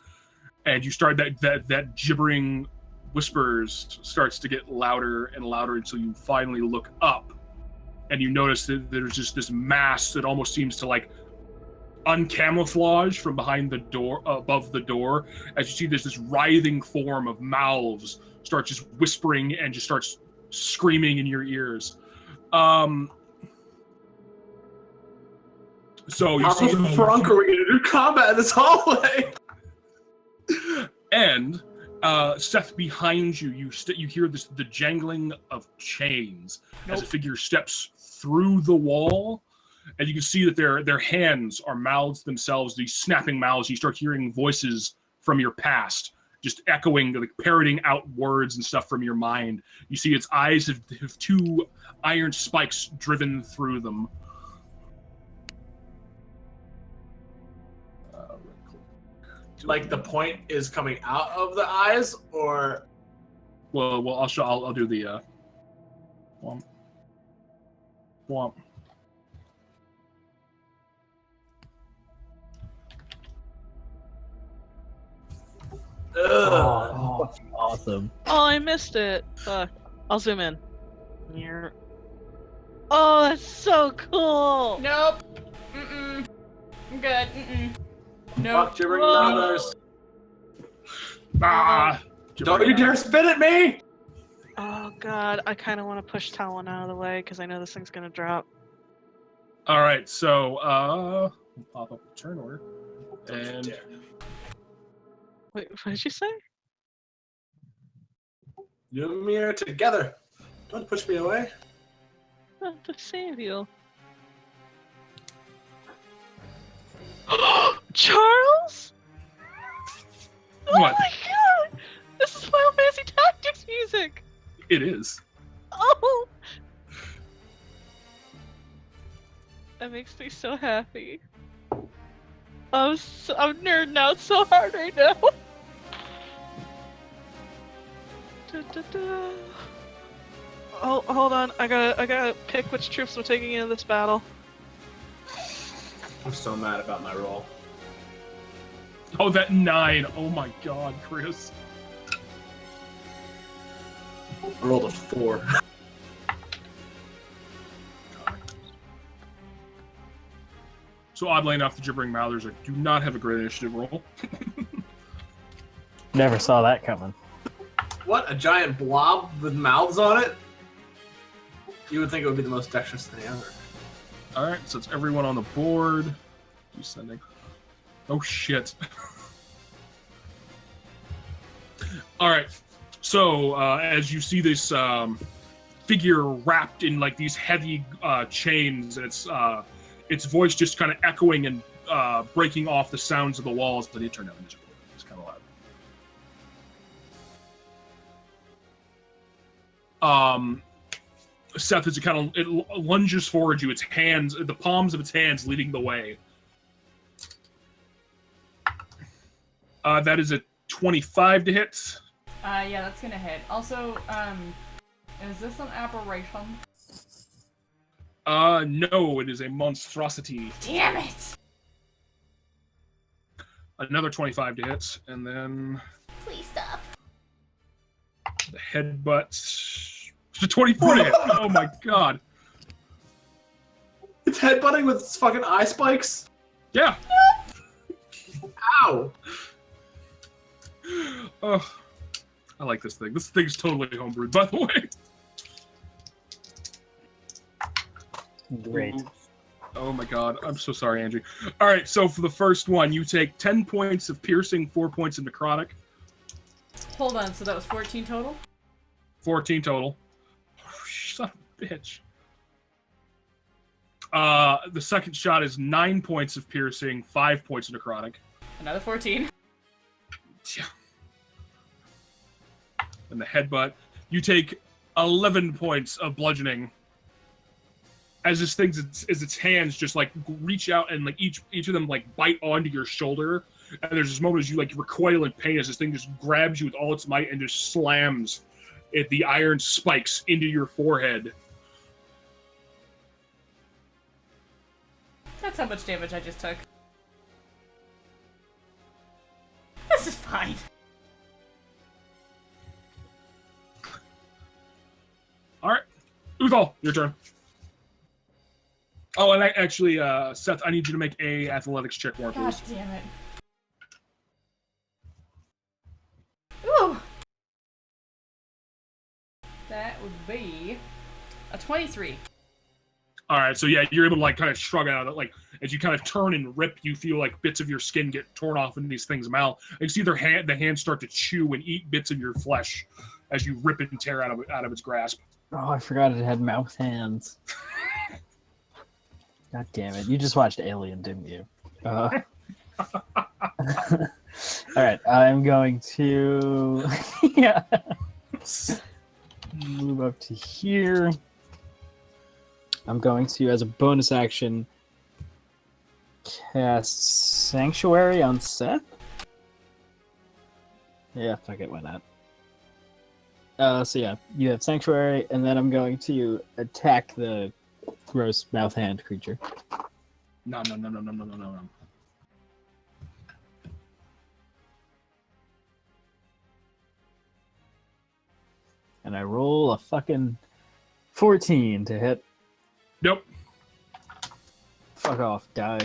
and you start that gibbering whispers starts to get louder and louder until you finally look up, and you notice that there's just this mass that almost seems to like uncamouflage from behind the door, above the door, as you see there's this writhing form of mouths start just whispering and just starts screaming in your ears. So you How see the them, frunk are we gonna do combat in this hallway? and Seth, behind you, you hear the jangling of chains as a figure steps through the wall, and you can see that their hands are mouths themselves, these snapping mouths. You start hearing voices from your past, just echoing, like parroting out words and stuff from your mind. You see its eyes have two iron spikes driven through them. Like the point is coming out of the eyes, or Well, I'll do the womp. Womp. ugh. Awesome. Oh, I missed it. Fuck. I'll zoom in. Here. Oh, that's so cool. Nope. Mm-mm. I'm good. Mm-mm. Nope. Fuck gibbering Whoa. mouthers. Ah! Don't you dare spit at me! Oh god, I kind of want to push Talon out of the way because I know this thing's gonna drop. All right, so we'll pop up the turn order, Don't you and dare. Wait, what did you say? You and me are together. Don't push me away. To save you. Charles? Oh What? my god! This is Final Fantasy Tactics music! it is. Oh! That makes me so happy. I'm nerding out so hard right now. Da. Oh, hold on. I gotta pick which troops we're taking into this battle. I'm so mad about my roll. Oh, that 9! Oh my God, Chris. I rolled a 4. So oddly enough, the gibbering mouthers do not have a great initiative roll. Never saw that coming. What? A giant blob with mouths on it? You would think it would be the most dexterous thing ever. All right, so it's everyone on the board. Descending. Oh shit. All right, so as you see this figure wrapped in like these heavy chains, and its voice just kind of echoing and breaking off the sounds of the walls. But it turned out miserable. It's kind of loud. Seth, as it lunges forward you, its hands, the palms of its hands leading the way. That is a 25 to hit. Yeah, that's gonna hit. Also, is this an aberration? No, it is a monstrosity. Damn it! Another 25 to hit, and then Please stop. the headbutt. It's a 24 to hit. Oh my god. It's headbutting with its fucking eye spikes? Yeah. Ow! Oh, I like this thing. This thing's totally homebrewed, by the way. Great. Oh my god. I'm so sorry, Andrew. All right, so for the first one, you take 10 points of piercing, 4 points of necrotic, Hold on, so that was 14 total? 14 total. Oh, son of a bitch. The second shot is 9 points of piercing, 5 points of necrotic. Another 14. Yeah. And the headbutt, you take 11 points of bludgeoning. As this thing's, as its hands just like reach out and like each of them like bite onto your shoulder, and there's this moment as you like recoil in pain as this thing just grabs you with all its might and just slams the iron spikes into your forehead. That's how much damage I just took. This is fine. All right, Uthal, your turn. Oh, and actually, Seth, I need you to make a athletics check more, God please. damn it. Ooh! That would be a 23. All right, so yeah, you're able to like kind of shrug out of it, like As you kind of turn and rip, you feel like bits of your skin get torn off in these things' mouth. And you see the hands start to chew and eat bits of your flesh as you rip it and tear out of its grasp. Oh, I forgot it had mouth hands. God damn it! You just watched Alien, didn't you? All right, I'm going to yeah move up to here. I'm going to, as a bonus action, cast Sanctuary on Seth. Yeah, fuck it, why not? So yeah, you have Sanctuary, and then I'm going to attack the gross mouth hand creature. No. And I roll a fucking 14 to hit. Nope. Fuck off, die.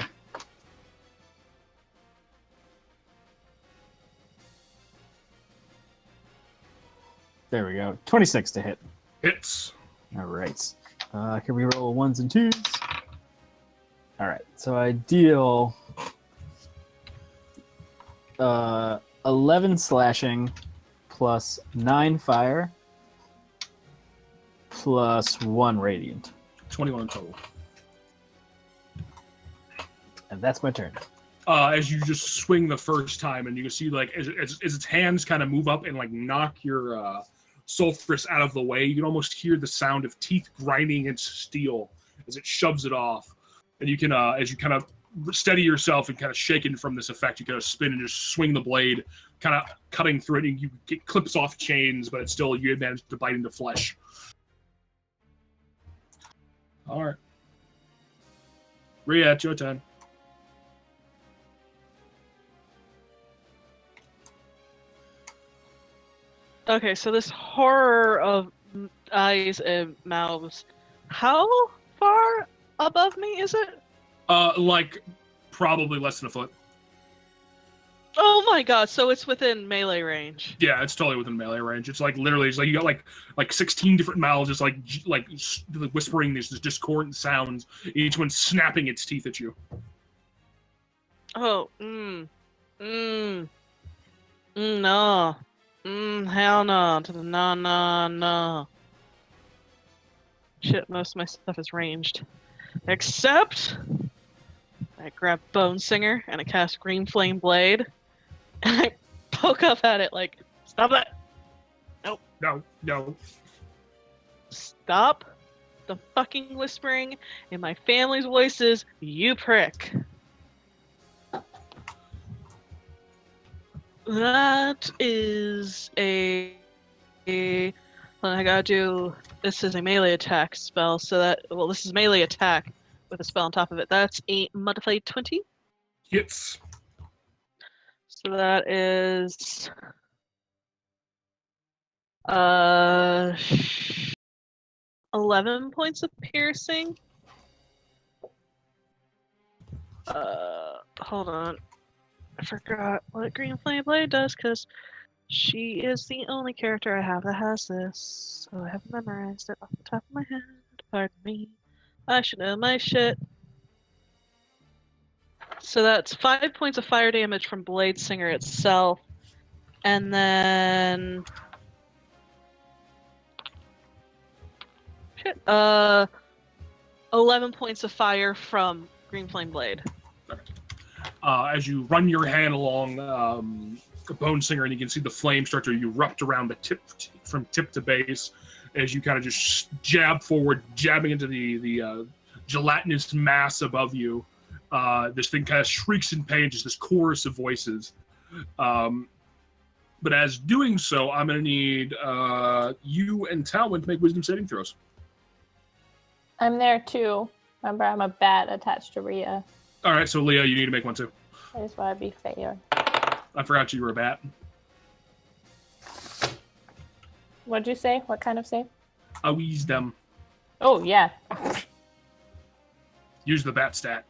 There we go. 26 to hit. Hits. All right. Can we roll ones and twos? All right. So I deal 11 slashing plus 9 fire plus 1 radiant. 21 in total. And that's my turn. As you just swing the first time, and you can see like as its hands kind of move up and like knock your sulfurous out of the way, you can almost hear the sound of teeth grinding into steel as it shoves it off. And you can, as you kind of steady yourself and kind of shaken from this effect, you kind of spin and just swing the blade, kind of cutting through it, and you get clips off chains, but it's still, you manage to bite into flesh. All right. Rhea, it's your turn. Okay, so this horror of eyes and mouths, how far above me is it? Like probably less than a foot. Oh my god, so it's within melee range. Yeah, it's totally within melee range. It's like literally, it's like you got like 16 different mouths, just like whispering these discordant sounds, each one snapping its teeth at you. Oh, no. Hell no. No. Shit, most of my stuff is ranged. Except, I grab Bone Singer and I cast Green Flame Blade, and I poke up at it like, stop that! No. Stop the fucking whispering in my family's voices, you prick. That is I gotta do, this is a melee attack spell, so that, well, this is melee attack with a spell on top of it. That's a modified 20. Hits. So that is 11 points of piercing. Hold on. I forgot what Green Flame Blade does, because she is the only character I have that has this. So I haven't memorized it off the top of my head. Pardon me. I should know my shit. So that's 5 points of fire damage from Blade Singer itself. And then... shit. 11 points of fire from Green Flame Blade. As you run your hand along Bone Singer, and you can see the flame start to erupt around the tip, from tip to base, as you kind of just jab forward, jabbing into the gelatinous mass above you. This thing kind of shrieks in pain, just this chorus of voices. But as doing so, I'm going to need you and Talwyn to make wisdom saving throws. I'm there too. Remember, I'm a bat attached to Rhea. All right, so Leah, you need to make one too. I just want to be fair. I forgot you were a bat. What'd you say? What kind of save? I wheezed them. Oh, yeah. Use the bat stat.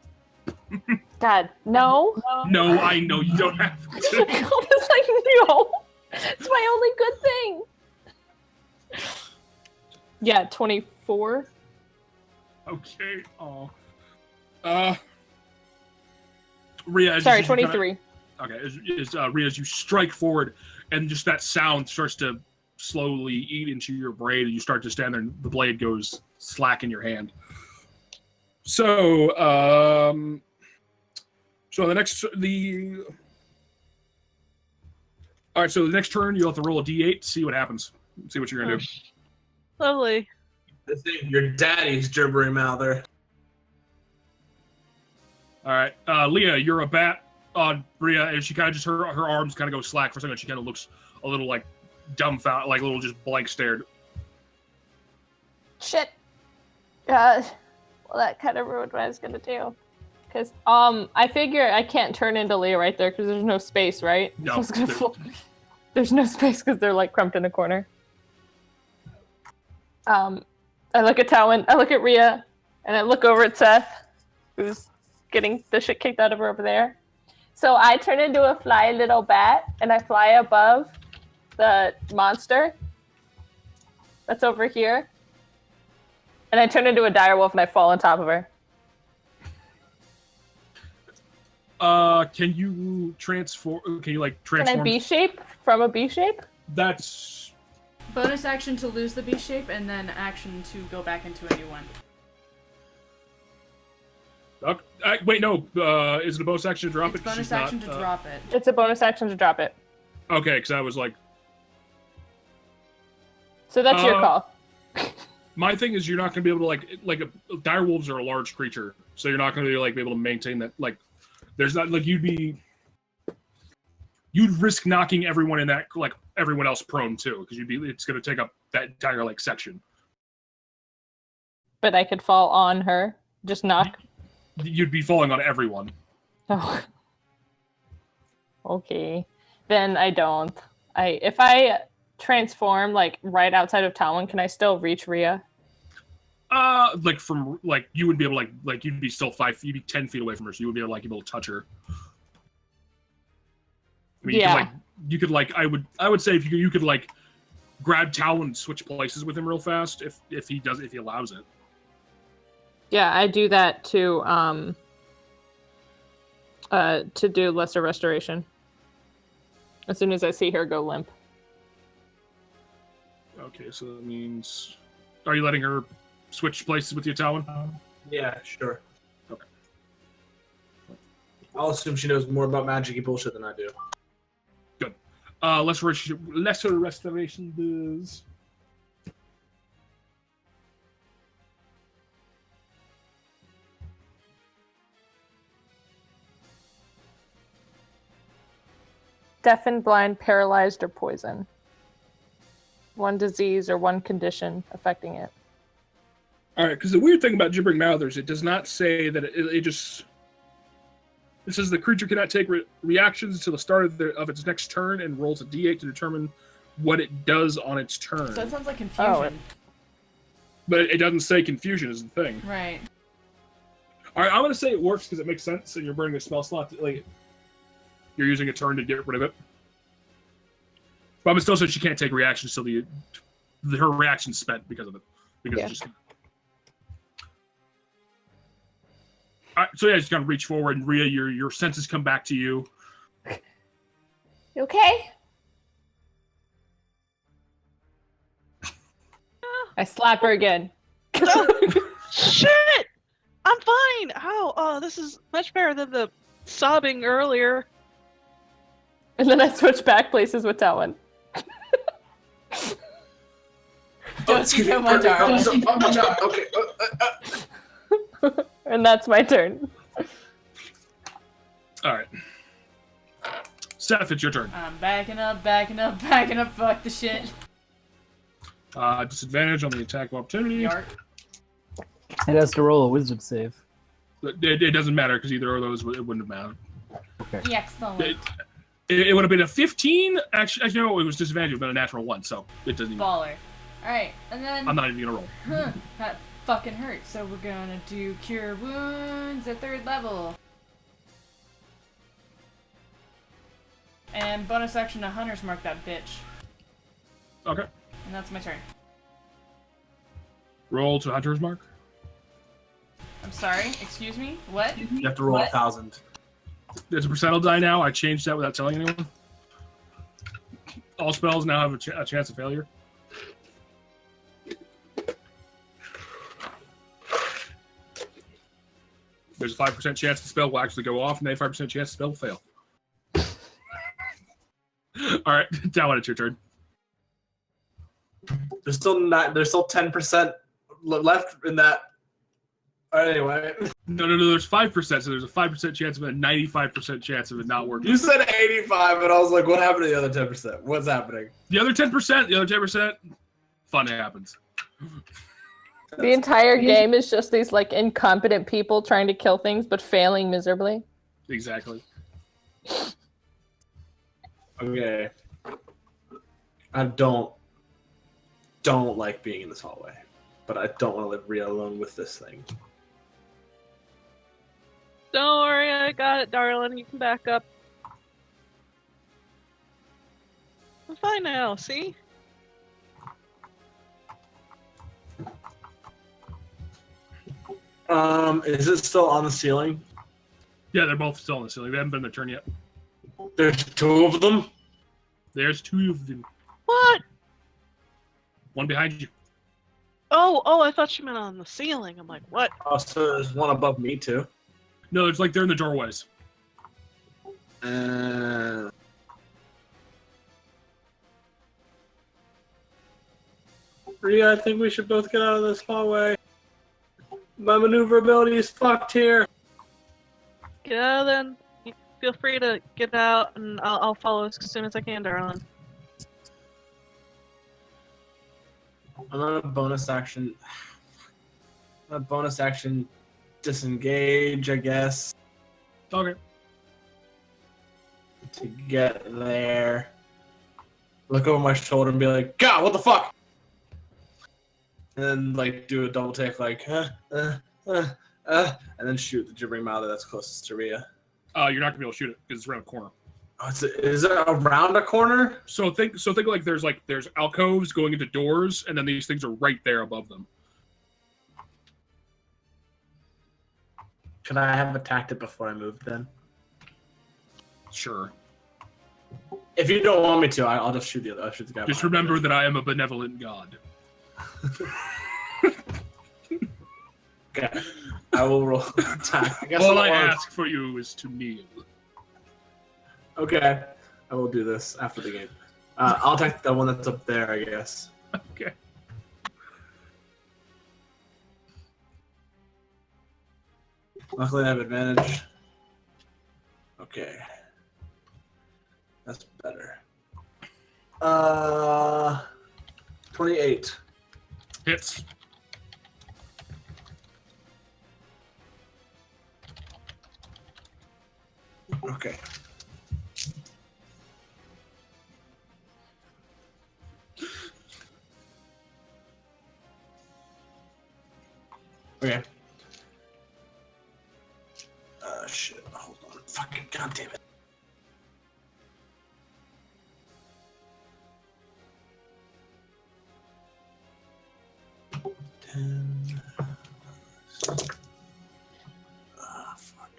God, no. No, I know you don't have I to. was like, no. It's my only good thing. Yeah, 24. Okay. Oh. Rhea, as Sorry, you kinda- 23. Okay, Rhea, as you strike forward, and just that sound starts to slowly eat into your brain, and you start to stand there, and the blade goes slack in your hand. So, all right. So the next turn, you'll have to roll a d8 to see what happens. See what you're gonna do. Lovely. This ain't your daddy's gibbering mouther. All right, Leah, you're a bat on Rhea, and she kind of just her arms kind of go slack for a second. She kind of looks a little like dumbfounded, like a little just blank stared. Shit. Well, that kind of ruined what I was gonna do. Because I figure I can't turn into Leah right there because there's no space, right? No, So I was gonna there's no space because they're like crumped in a corner. I look at Talon, I look at Rhea, and I look over at Seth, who's getting the shit kicked out of her over there. So I turn into a fly little bat, and I fly above the monster that's over here. And I turn into a direwolf, and I fall on top of her. Can you transform? Can you like transform? Can I B-shape from a B-shape? That's Bonus action to lose the B shape, and then action to go back into a new one. wait. No, is it a bonus action to drop It's it? bonus She's action not, to drop it. It's a bonus action to drop it. Okay, because I was like, So that's your Uh, call. my thing is you're not going to be able to dire wolves are a large creature, so you're not going to be able to maintain that. Like, there's not like you'd risk knocking everyone in that everyone else prone too, because it's going to take up that entire section. But I could fall on her. Just knock. You'd be falling on everyone. Oh. Okay. Then I don't. If I transform right outside of Talon, can I still reach Rhea? You would be able you'd be still 5 feet, you'd be 10 feet away from her, so you would be able to touch her. I mean, Yeah. you could I would say if you could grab Talon and switch places with him real fast if he allows it. Yeah, I do that to do lesser restoration. As soon as I see her go limp. Okay, so that means, are you letting her switch places with you, Talon? Yeah, sure. Okay. I'll assume she knows more about magic-y bullshit than I do. Lesser restoration does. Deafened, blind, paralyzed, or poison. One disease or one condition affecting it. All right, because the weird thing about gibbering mouthers, it does not say that it just. It says the creature cannot take reactions until the start of its next turn and rolls a d8 to determine what it does on its turn. So that sounds like confusion. But it doesn't say confusion is the thing. Right. All right, I'm going to say it works because it makes sense, and you're burning a spell slot. You're using a turn to get rid of it. But it still says she can't take reactions until her reaction's spent because of it. Because it's just. All right, so yeah, just gonna reach forward, and Rhea, your senses come back to you. You okay? I slap her again. Shit! I'm fine! Ow! Oh, this is much better than the sobbing earlier. And then I switch back places with Talon. Don't you my darling. Okay. And that's my turn. All right, Seth, it's your turn. I'm backing up. Fuck the shit. Disadvantage on the attack of opportunity. Yark. It has to roll a wisdom save. It doesn't matter because either of those it wouldn't have mattered. Okay. Excellent. It would have been a 15. Actually, no, it was disadvantage. It would have been a natural 1, so it doesn't even. Baller. Alright, and then. I'm not even gonna roll. That fucking hurts. So we're gonna do Cure Wounds at 3rd level. And bonus action to Hunter's Mark that bitch. Okay. And that's my turn. Roll to Hunter's Mark. I'm sorry, excuse me? What? You have to roll 1,000. There's a percentile die now. I changed that without telling anyone. All spells now have a chance of failure. There's a 5% chance the spell will actually go off, and a 5% chance the spell will fail. All right, Talon, it's your turn. There's still 10% left in that. All right, anyway. No, there's 5%, so there's a 5% chance of it, a 95% chance of it not working. You said 85, and I was like, what happened to the other 10%? What's happening? The other 10%, fun happens. The entire game is just these like incompetent people trying to kill things but failing miserably. Exactly. Okay. I don't like being in this hallway, but I don't want to live real alone with this thing. Don't worry, I got it, darling. You can back up. I'm fine now, see? Is it still on the ceiling? Yeah, they're both still on the ceiling. They haven't been their turn yet. There's two of them? There's two of them. What? One behind you. Oh, I thought you meant on the ceiling. I'm like, what? Oh, so there's one above me, too. No, it's like they're in the doorways. Rhea, I think we should both get out of this hallway. My maneuverability is fucked here. Get out then. You feel free to get out, and I'll follow as soon as I can, darling. I'm on a bonus action. Disengage, I guess, Okay. to get there. Look over my shoulder and be like, God, what the fuck? And then, like, do a double take, like, and then shoot the gibbering mouth that's closest to Rhea. You're not gonna be able to shoot it because it's around a corner. Oh, is it around a corner? So think like there's alcoves going into doors, and then these things are right there above them. Could I have attacked it before I moved then? Sure. If you don't want me to, I'll just shoot the other. I'll shoot the guy. Just behind remember me. that I am a benevolent god. Okay. I will roll attack. I guess All I'll I roll- ask for you is to kneel. Okay. I will do this after the game. I'll attack the one that's up there, I guess. Okay. Luckily, I have advantage. Okay. That's better. 28. Hits. Okay. Okay. Shit. Hold on. Fucking goddamn it. Fuck.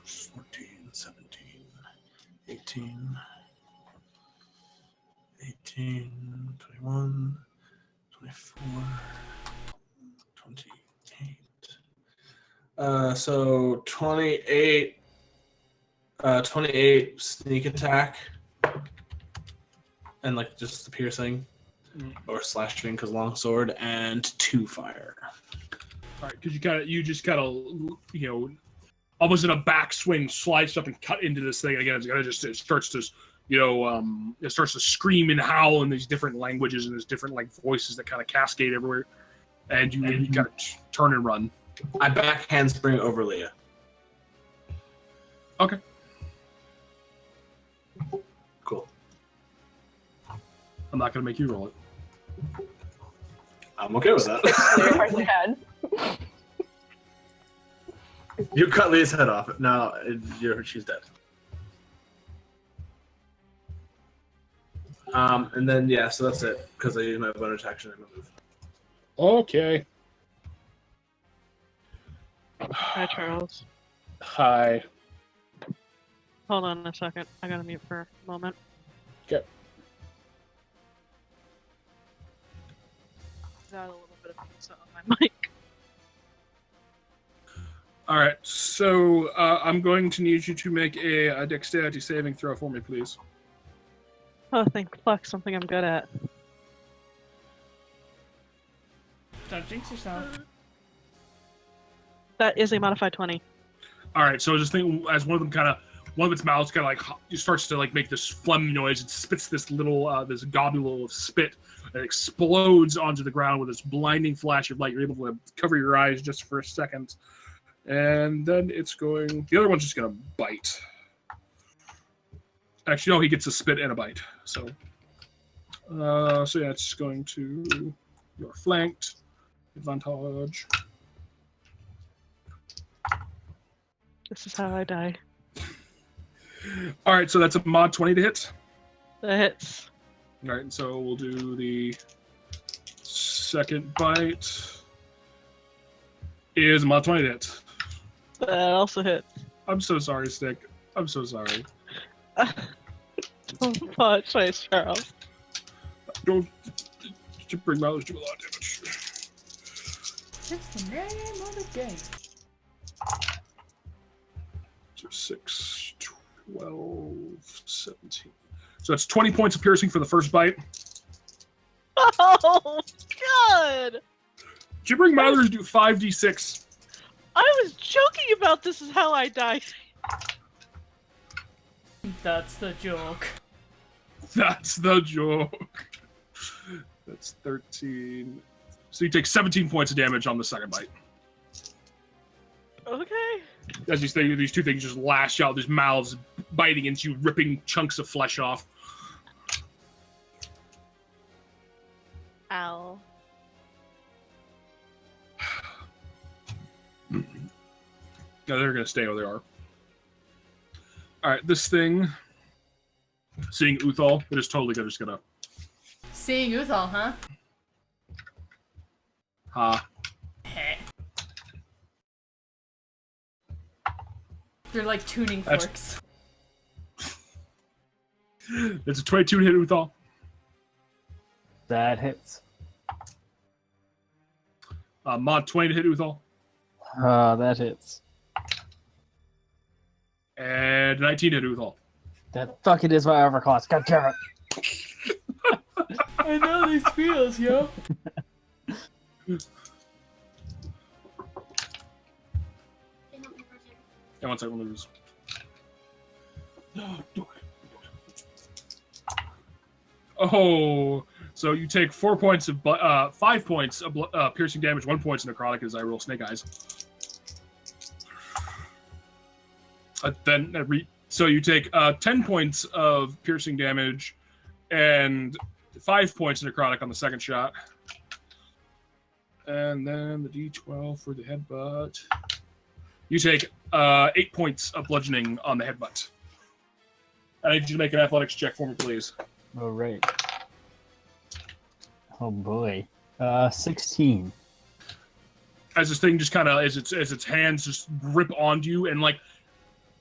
14, 17, 18, 21, 24, 28. So 28, 28 sneak attack, and like just the piercing, or slashing because longsword, and 2 fire. All right, because you just kind of almost in a backswing, slice up and cut into this thing again. It starts to it starts to scream and howl in these different languages and there's different like voices that kind of cascade everywhere, and you kind of turn and run. I back handspring over Leah. Okay. Cool. I'm not gonna make you roll it. I'm okay with that. Very hard to head. You cut Leah's head off. No, she's dead. And then yeah, so that's it because I used my bonus action and move. Okay. Hi, Charles. Hi. Hold on a second. I gotta mute for a moment. Okay. Got a little bit of pizza on my mic. All right, so I'm going to need you to make a dexterity saving throw for me, please. Oh, thank fuck, something I'm good at. Don't jinx yourself. That is a modified 20. All right, so just think as one of its mouths kind of like it starts to like make this phlegm noise. It spits this little this globule of spit that explodes onto the ground with this blinding flash of light. You're able to cover your eyes just for a second, and then it's going. The other one's just gonna bite. Actually, no, he gets a spit and a bite. So yeah, it's going to. You're flanked. Advantage. This is how I die. All right, so that's a mod 20 to hit. That hits. All right, so we'll do the second bite. Is a mod 20 to hit. That also hits. I'm so sorry, Stick. I'm so sorry. Don't apologize, Charles. Don't to bring Miles to a lot of damage. It's the name of the game. So 6, 12, 17. So that's 20 points of piercing for the first bite. Oh, God! Gibbering Mouthers do 5d6. I was joking about this is how I die. That's the joke. That's the joke. That's 13. So you take 17 points of damage on the second bite. Okay. As these two things just lash out, these mouths biting into you, ripping chunks of flesh off. Ow. No, they're going to stay where they are. Alright, this thing, seeing Uthal, it is totally just going to... Seeing Uthal, huh? Heh. They're like tuning That's- forks. It's a 22 hit Uthal. That hits. Mod 20 to hit Uthal. That hits. And 19 hit Uthal. That fucking is my overclass. God damn it. I know these feels, yo. Yeah, one second, we'll lose. Oh, so you take 5 points of piercing damage, 1 point of necrotic as I roll snake eyes. So you take 10 points of piercing damage and 5 points of necrotic on the second shot. And then the d12 for the headbutt. You take 8 points of bludgeoning on the headbutt. I need you to make an athletics check for me, please. All right. Oh boy. 16. As this thing just kind of, as its hands just grip onto you, and like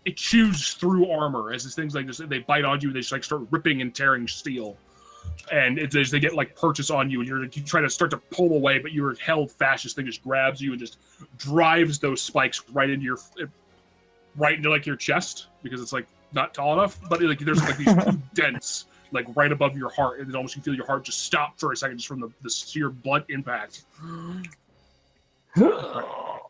it chews through armor. As these things like this, they bite onto you, they just like start ripping and tearing steel. And as they get like purchase on you, and you try to start to pull away, but you're held fast. This thing just grabs you and just drives those spikes right into like your chest, because it's like not tall enough. But like there's like these two dents like right above your heart, and it almost you feel your heart just stop for a second just from the sheer blunt impact. So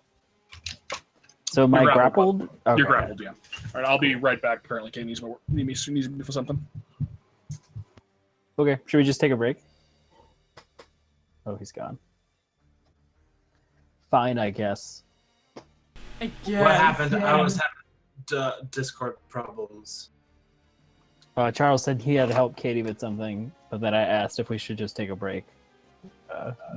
am I You're grappled? Okay. You're grappled, yeah. All right, I'll be right back. Apparently, Kane needs me for something. Okay, should we just take a break? Oh, he's gone. Fine, I guess. I guess. What happened? Yeah. I was having Discord problems. Charles said he had to help Katie with something, but then I asked if we should just take a break.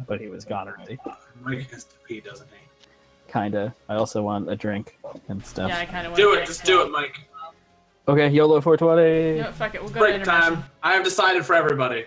But he was gone already. Mike has to pee, doesn't he? Kinda. I also want a drink and stuff. Yeah, I kind of want Do to it. Just do it, Mike. Okay, YOLO 420. You know what, fuck it. We'll go to Break intermission. time. I have decided for everybody.